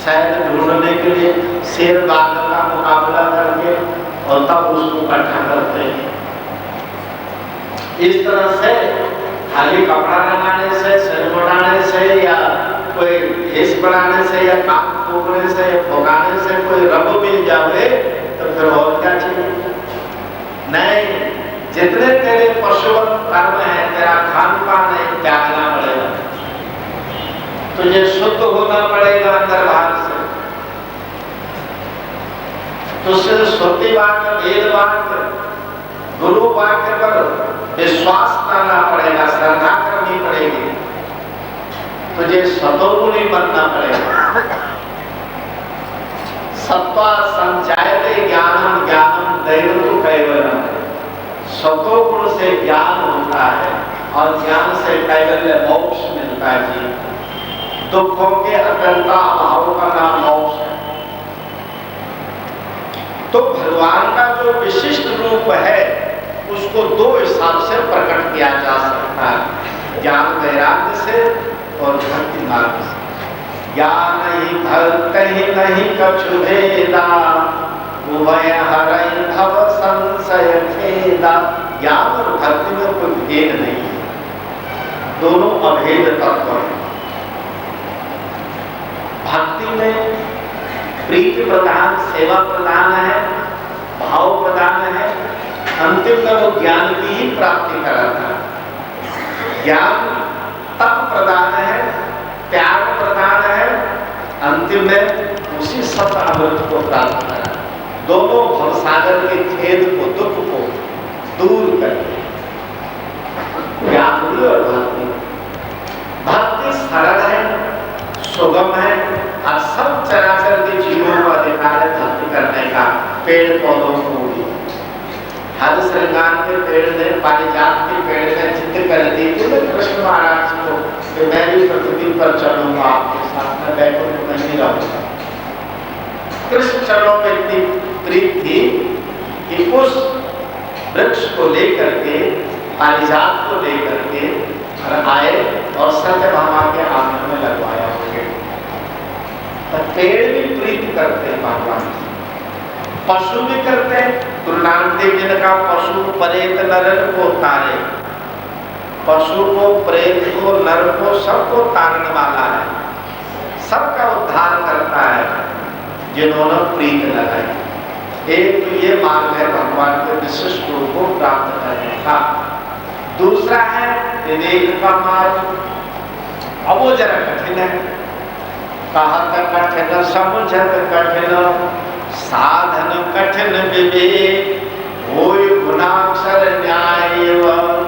शहद ढूंढने के लिए शेर बाघ का मुकाबला करके और तब उसको इकट्ठा करते हैं। इस तरह से खाली कपड़ा लगाने से, सिर बनाने से या कोई भेष बनाने से या काम फूकने से या भोगाने से कोई रब मिल जावे तो फिर और क्या चाहिए? नहीं, जितने तेरे पशुवत कर्म है, तेरा खान पान है, त्यागना पड़ेगा। तुझे शुद्ध होना पड़ेगा अंदर बाहर से। तुझसे श्रुति वाक्य, वेद वाक्य, गुरु वाक्य पर विश्वास करना पड़ेगा, श्रद्धा करनी पड़ेगी। तुझे सतोगुणी बनना पड़ेगा। सत्वा संजायते ज्ञानम, ज्ञानम दैवतो कैवल्यम। सतोगुण से ज्ञान होता है और ज्ञान से कैवल्य मोक्ष मिलता है जी। दुखों के अत्यंता अभाव का नाम मोक्ष है। तो भगवान का जो विशिष्ट रूप है उसको दो हिसाब से प्रकट किया जा सकता है, ज्ञान वैराग्य से और भक्ति मार्ग से। ज्ञान ही भक्त ही नहीं कछु भेदा, उभय हरै भव संशय खेदा। ज्ञान और भक्ति में कोई भेद नहीं है, दोनों अभेद तत्व हैं। भक्ति में प्रीति प्रदान, सेवा प्रदान है, भाव प्रदान है, अंतिम में वो ज्ञान की ही प्राप्ति कराता है। ज्ञान तप प्रदान है, त्याग प्रदान है, अंतिम में उसी सत्य अमृत को प्राप्त करा। दोनों भवसागर के खेद को, दुख को दूर करते हैं। ज्ञान और भक्ति। भक्ति सरल है, सुगम है और सब चराचर के जीवों का अधिकार है भक्ति करने का। पेड़ पौधों को भी, हर श्रृंगार के पेड़ ने, पारिजात के पेड़ ने जिद कर दी कि कृष्ण महाराज को कि मैं भी पृथ्वी पर चलूंगा आपके साथ, में बैठूं में नहीं रहूंगा। कृष्ण चरणों में इतनी प्रीत थी कि उस वृक्ष को लेकर के, पारिजात को लेकर के आए और सत्यभामा के आंगन में लगवाया। तो पेड़ भी प्रीत करते हैं भगवान से, पशु भी करते हैं। गुरु नानक देव जी ने कहा पशु प्रेत नर को तारे। पशु को, प्रेत को, नर को, सबको तारने वाला है, सबका उद्धार करता है जिन्होंने प्रीत लगाई। एक तो ये मार्ग है भगवान के विशिष्ट रूप को प्राप्त करने का। दूसरा है विवेक का मार्ग। अब वो जरा कठिन है, कहा तक कठिन समझत कठिन, साधन कठिन विवेक, होय गुणाक्षर न्याय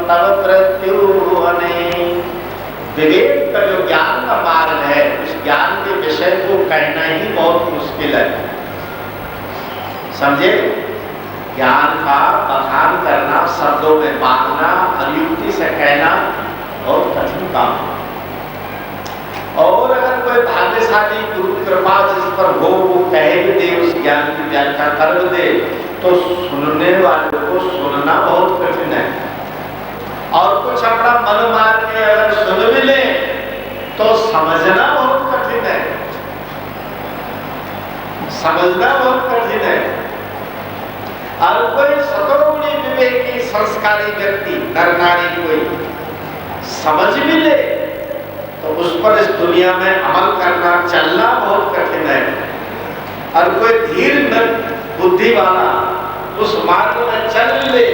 तब मृत्यु अनेक। विवेक का जो ज्ञान का मार्ग है, उस ज्ञान के विषय को कहना ही बहुत मुश्किल है, समझे। ज्ञान का बखान करना, शब्दों में बांधना और युक्ति से कहना बहुत कठिन काम है। और अगर कोई भाग्यशाली गुरु कृपा जिस पर हो वो कहे भी दे, उस ज्ञान की व्याख्या कर दे, तो सुनने वाले को सुनना बहुत कठिन है। और कुछ अपना मन मार के अगर सुन भी ले तो समझना बहुत कठिन है, समझना बहुत कठिन है। और कोई सतोगुणी विवेकी संस्कारी व्यक्ति, नर नारी कोई समझ भी ले तो उस पर इस दुनिया में अमल करना, चलना बहुत कठिन है। और कोई धीर बुद्धि वाला उस मार्ग में चल ले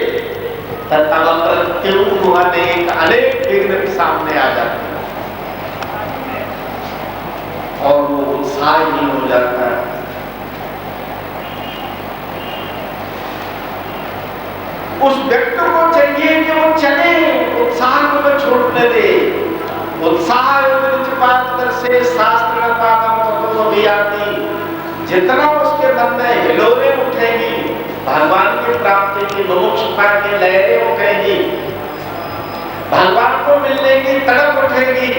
तब मृत्यु अनेक विघ्न सामने आ जाते हैं और वो उत्साहहीन हो जाता है। उस व्यक्ति को चाहिए कि वो चले, उत्साह को छोड़ने दे। उत्साह से शास्त्र भी आती, जितना उसके मन में हिलोरें उठेगी, भगवान की प्राप्ति की मोक्षता की लहरें उठेगी, भगवान को मिलने की तड़प उठेगी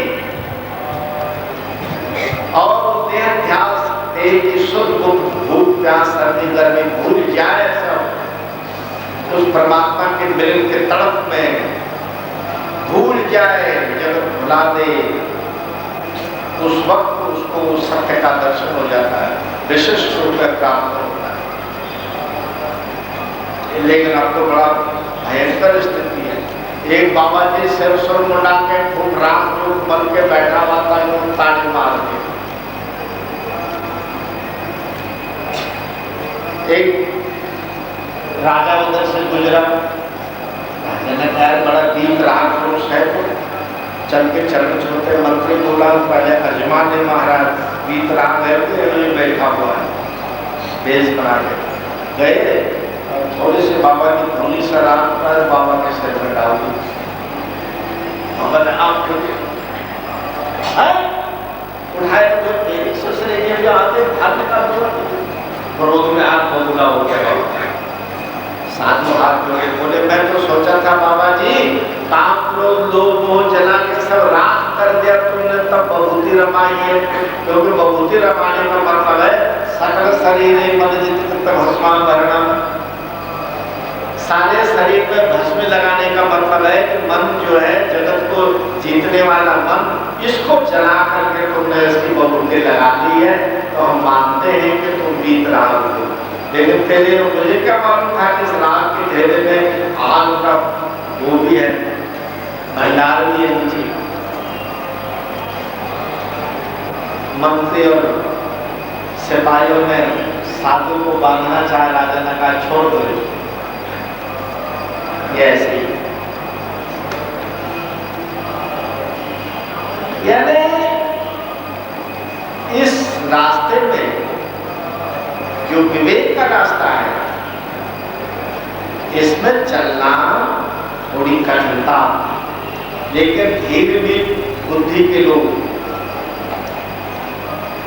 और देह ध्यास एक शुद्ध भूख प्यास सर्दी गर्मी भूल जाए, सब उस परमात्मा के मिलन के तड़प में भूल जाए, जगत भुला दे, उस वक्त उसको को सत्य का दर्शन हो जाता है, विशिष्ट रूप में प्राप्त होता है। लेकिन अब तो बड़ा भयंकर स्थिति है। एक बाबा जी सिर मुंडा के खूब राम रूप बन के बैठा हुआ था, ताड़ी मार के। एक राजा उधर से गुजरा, राजा ने कहा बड़ा दीन राग पुरुष है वो, चल के चरण छूते। मंत्री बोला पहले अजमान ने महाराज वीतराग है बैठा हुआ है, बेस बना के गए और थोड़ी सी बाबा की धुनी शराब पर बाबा के सिर में डाल दी। बाबा ने आप उठाए तो मेरी ससुर जो आते भाग्य का क्रोध में हाथ बोला हो गया। साधु हाथ जोड़े बोले मैं तो सोचा था बाबा जी काम क्रोध लोभ मोह जला के सब राख कर दिया तुमने, तब बभूति रमाई है। क्योंकि बभूति रमाने का मतलब है सकल शरीर मन जित भस्माभरणम, सारे शरीर में भस्म लगाने का मतलब है कि मन जो है जगत को जीतने वाला मन, इसको जला करके तुमने इसकी बभूति लगा दी है, तो हम मानते हैं कि तुम बीत रहा हो। लेकिन पहले मुझे क्या मालूम था कि इस राग के ढेरे में आग का वो भी है, भंडार भी है नीचे। मंत्री और सिपाहियों ने साधु को बांधना चाहे, राजा ने कहा छोड़ दो ये ऐसे ही। यानी इस रास्ते में जो विवेक का रास्ता है, इसमें चलना थोड़ी कठिनता, लेकिन धीर भी बुद्धि के लोग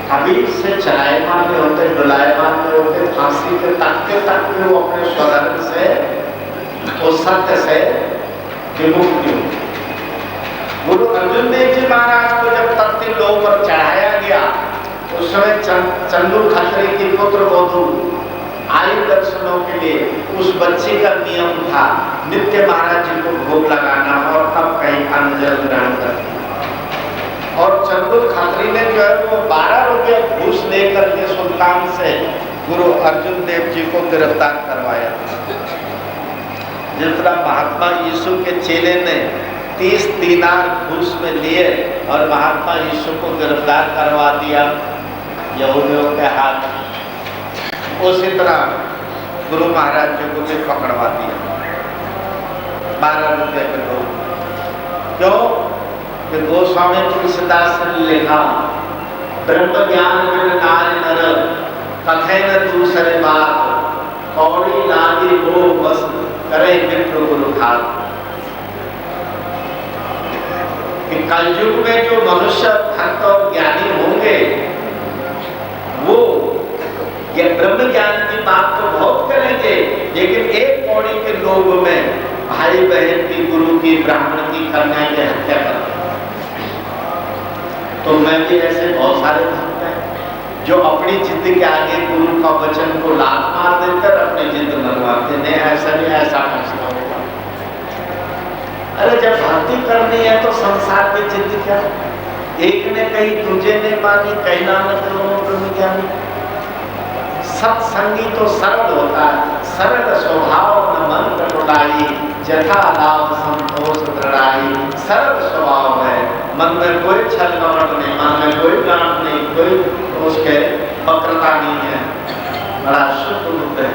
कभी से चलायमान में होते, डुलायमान में होते, फांसी के तकते तक में वो अपने स्वधर्म से, उस सत्य से विमुक्त होते। गुरु अर्जुन देव जी महाराज को जब तख्ती लोक पर चढ़ाया गया, उस समय चंदू खत्री की पुत्र बोधू आई दर्शनों के लिए। उस बच्चे का नियम था नित्य महाराज जी को भोग लगाना और तब कहीं अन्न जल ग्रहण करना। और चंदू खत्री ने जो है वो 12 रुपये घूस लेकर के सुल्तान से गुरु अर्जुन देव जी को गिरफ्तार करवाया। जिस तरह महात्मा यीशु के चेले ने 30 दीनार घूस में लिए और महात्मा यीशु को गिरफ्तार करवा दिया यहूदियों के हाथ, उसी तरह गुरु महाराज जी को भी पकड़वा दिया 12 रुपये के लोग। क्यों कि गोस्वामी तुलसीदास ने लिखा ब्रह्म ज्ञान बिन नारि नर कथे न दूसरे बात, कौड़ी लागी हो बस करे मित्र गुरु घात। कि कलयुग में जो मनुष्य भक्त और ज्ञानी होंगे वो ये ब्रह्म ज्ञान की बात तो बहुत करेंगे, लेकिन एक कौड़ी के लोभ में भाई बहन की, गुरु की, ब्राह्मण की, कन्या की हत्या करते। तो मैं भी ऐसे बहुत सारे भक्त हैं जो अपनी जिद के आगे गुरु का वचन को लात मार देकर अपनी जिद मनवाते। नहीं ऐसा नहीं, ऐसा फैसला होगा। अरे जब भक्ति करनी है तो संसार की जिद क्या, एक ने कही दूजे ने मानी, कही नानक दोनों ब्रह्म ज्ञानी। सत्संगी तो सरल होता है, सरल स्वभाव न मन कटुलाई, जथा लाभ संतोष दृढ़ाई। सरल स्वभाव है, मन में कोई छल कपट नहीं, मन में कोई गांठ नहीं, कोई उसके वक्रता नहीं है, बड़ा शुद्ध रूप है।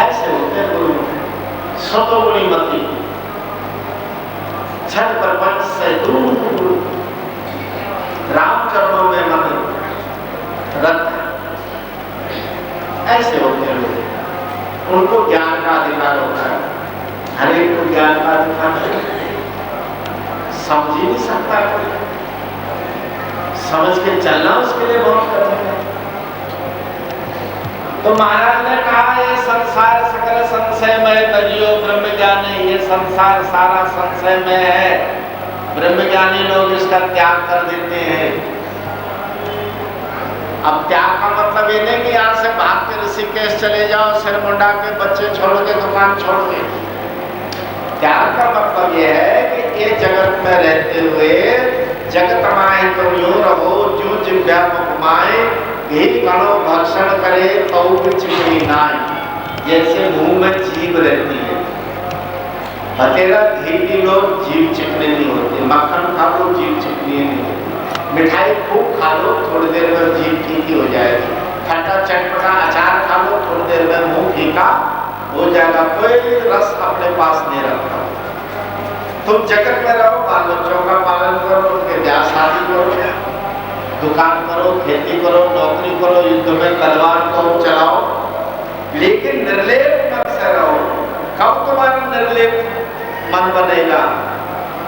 ऐसे होते गुरु सतोगुणी मति, छल प्रपंच से दूर, राम चरणों में मन रत। ऐसे होते हैं लोग, उनको ज्ञान का अधिकार होता है। हर एक को ज्ञान का अधिकार समझ ही नहीं सकता, समझ के चलना उसके लिए बहुत कठिन है। तो महाराज ने कहा ये संसार सकल संशय में तजियो ब्रह्म ज्ञानी, ये संसार सारा संशय में है, ब्रह्म ज्ञानी लोग इसका त्याग कर देते हैं। अब त्याग का मतलब ये नहीं कि यहाँ से भाग के ऋषिकेश चले जाओ, सिर मुंडा के, बच्चे छोड़ के, दुकान छोड़ के। त्याग का मतलब ये है कि ये जगत में रहते हुए जगत माए तुम यूं रहो जो जिव्या मुखमाए, घी गणो भक्षण करे तो चिकनी नाई। जैसे मुंह में जीभ रहती है, बतेरा घी पी लो जीभ चिकनी नहीं होती, मक्खन खा लो जीभ चिकनी नहीं होती, मिठाई खूब खा लो थोड़ी देर में जीभ फीकी हो जाएगी, खट्टा चटपटा अचार खा लो थोड़ी देर में मुंह फीका हो जाएगा, कोई रस अपने पास नहीं रखता। तुम जगत में रहो, बाल बच्चों का पालन करो, उनके ब्याह शादी करो, दुकान करो, खेती करो, नौकरी करो, युद्ध में तलवार को चलाओ, लेकिन निर्लेप मन से रहो। कब तुम्हारा निर्लेप मन बनेगा?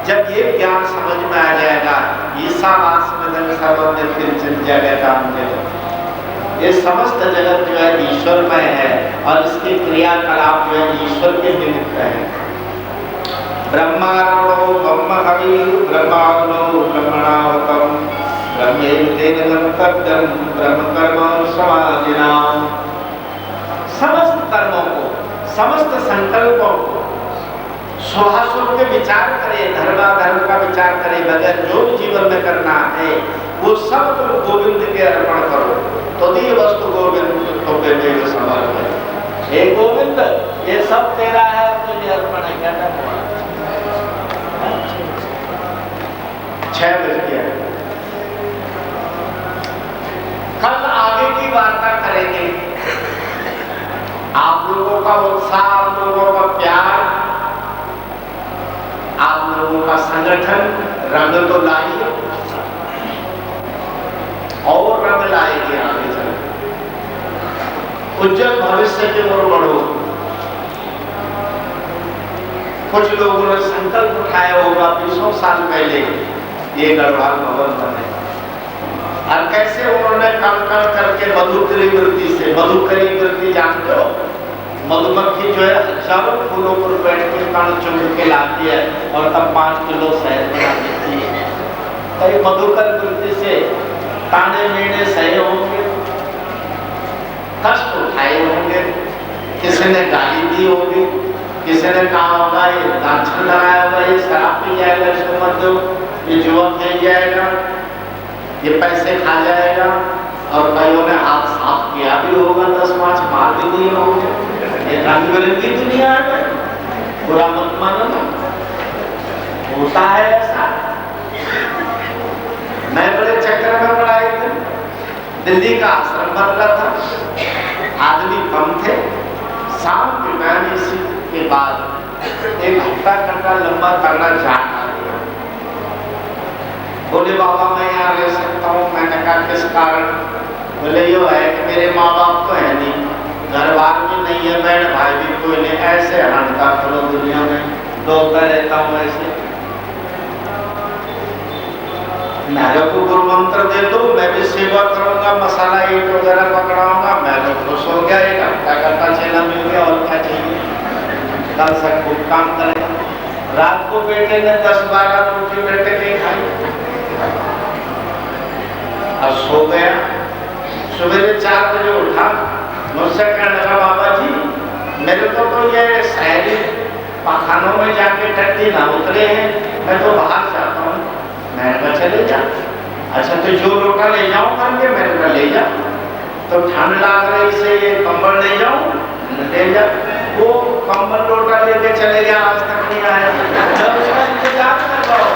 जब ये ज्ञान समझ में आ जाएगा, ईशावास में सर्वनिर्किंचन जगतां जगत्, ये समस्त जगत जो है ईश्वरमय है और इसके क्रियाकलाप जो है ईश्वर के निमित्त है। ब्रह्मार्पणो ब्रह्म हवि ब्रह्माग्नो ब्रह्मणाहुतम् ब्रह्मेण कर्तव्यं ब्रह्म कर्म समाधिनाम्। समस्त कर्मों को, समस्त संकल्पों को शुभाशुभ के विचार करे, धर्माधर्म का विचार करे बगैर जो जीवन में करना है वो सब तुम गोविंद के अर्पण करो। तो ये वस्तु गोविंद तो देव समर्पण। हे गोविंद, ये सब तेरा है, तुझे अर्पण है। क्या हुआ? 6 बज गया। कल आगे की वार्ता करेंगे। आप लोगों का उत्साह, आप लोगों का प्यार, आप लोगों का संगठन रंग तो लाइए और रंग लाएंगे आगे चल। उज्जवल भविष्य की ओर बढ़ो। कुछ लोगों ने संकल्प उठाया होगा 20 साल पहले ये गढ़वाल भवन बने, और कैसे उन्होंने कण-कण करके मधुकरी वृत्ति से, मधुकरी वृत्ति जानते हो, मधुमक्खी जो है हजारों फूलों पर बैठ के कण चुन के लाती है और तब 5 किलो शहद बना देती है। तो मधुकर वृत्ति से ताने मेने सहे होंगे, कष्ट उठाए होंगे, किसी ने गाली दी होगी, किसी ने कहा होगा ये लाछन लगाया होगा, ये शराब पी जाएगा, इसको मत दो, ये जुआ खेल जाएगा, ये पैसे खा जाएगा, और कईयों ने हाथ साफ किया भी होगा, 10-5 मार भी दिए होंगे। ये रंग बिरंगी दुनिया है, बुरा मत मानो ना, होता है ऐसा। मैं बड़े चक्कर में पढ़ाई थी, दिल्ली का आश्रम बन रहा था, आदमी कम थे, शाम के टाइम इसी के बाद 1 घंटा लंबा तगड़ा जाट आ गया। बोले बाबा मैं यहाँ रह सकता हूँ। मैंने कहा किस कारण? बोले यो है कि मेरे माँ बाप तो है नहीं, घर बार भी नहीं है, बहन भाई भी कोई नहीं, ऐसे हंसता करो दुनिया में, दौड़ता रहता हूँ ऐसे। मेरे को गुरु मंत्र दे दो, मैं भी सेवा करूंगा, मसाला ईट वगैरह पकड़ाऊंगा, मैं तो खुश हो गया। 1 घंटा करता चेला मिल गया, और क्या चाहिए? कल से खूब काम करेगा। रात को बेटे ने 10-12 रोटी बेटे के खाई और सो गया। सुबह 4 बजे उठा, मुझसे कहने लगा बाबा जी मेरे को तो ये शहरी पखानों में जाके टट्टी ना उतरे हैं, मैं तो बाहर जाता हूँ। मैंने कहा चले जा। अच्छा तो जो रोटा ले जाऊँ करके, मैंने कहा ले जा। तो ठंड लग रही से ये कंबल ले जाऊँ, ले जा। वो कंबल लोटा लेके चले गया, आज तक नहीं आया। जब उसका इंतजार कर रहा हूं,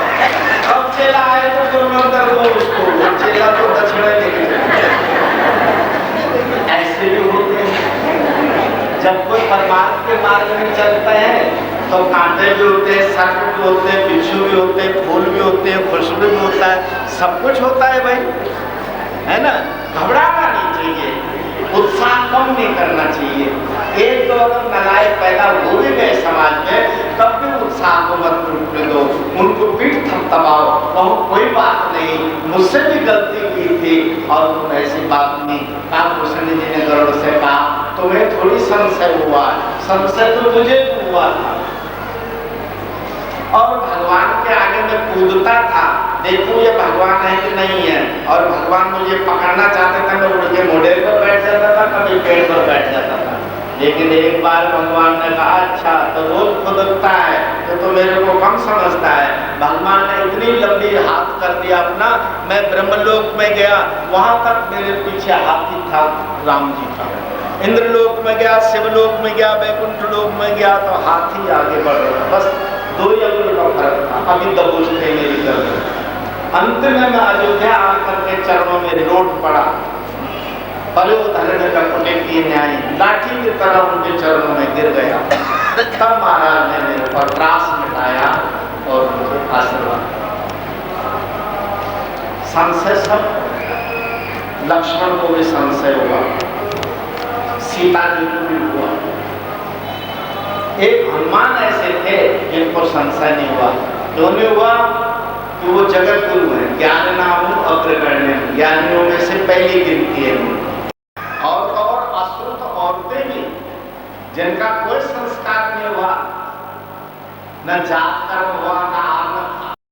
अब चेला आए तो गुरु मंत्र दो उसको, चेला तो दक्षिणा लेके चले। ऐसे भी होते हैं। जब कोई परमार्थ के मार्ग में चलते हैं तो कांटे भी होते हैं, सर्प भी होते हैं, बिच्छू भी होते हैं, फूल भी होते हैं, खुशबू भी होता है, सब कुछ होता है भाई, है ना। घबराना नहीं चाहिए, उत्साह कम नहीं करना चाहिए। एक तो अगर नालायक पैदा हो भी गए समाज में, तब भी उत्साह को मत टूटने दो, उनको पीठ थपथपाओ, कहो कोई बात नहीं, मुझसे भी गलती की थी और तुम ऐसी बात नहीं। कालभूषण जी ने गरुड़ से कहा तुम्हें थोड़ी संशय हुआ, संशय तो मुझे हुआ था। और भगवान के आगे में कूदता था, देखो ये भगवान है कि नहीं है, और भगवान मुझे पकड़ना चाहते थे, मैं उड़ के मोड़े पर बैठ जाता था, कभी पेड़ पर बैठ जाता था। लेकिन एक बार भगवान ने कहा अच्छा तो रोज खुदकता है तो मेरे को कम समझता है। भगवान ने इतनी लंबी हाथ कर दिया अपना, मैं ब्रह्मलोक में गया, वहां तक मेरे पीछे हाथी था राम जी का। इंद्रलोक में गया, शिवलोक में गया, वैकुंठ लोक में गया तो हाथी आगे बढ़ रहा, बस 2 अंगुल का फर्क था। अभी दबोच थे मेरी तरफ। अंत में मैं अयोध्या आकर के चरणों में लौट पड़ा, पलो धरने का कुटिल न्याय, लाठी की तरह उनके चरणों में गिर गया। तब महाराज ने मेरे पर त्रास मिटाया और मुझे आशीर्वाद। संशय सब, लक्ष्मण को भी संशय हुआ, सीता जी को भी हुआ। एक हनुमान ऐसे थे जिनको संशय नहीं हुआ। क्यों नहीं हुआ? कि वो जगत गुरु है, ज्ञान नाम अग्रगण्य, ज्ञानियों में से पहली गिनती है। और अश्रुत औरतें भी जिनका कोई संस्कार नहीं हुआ, न जात कर्म हुआ, न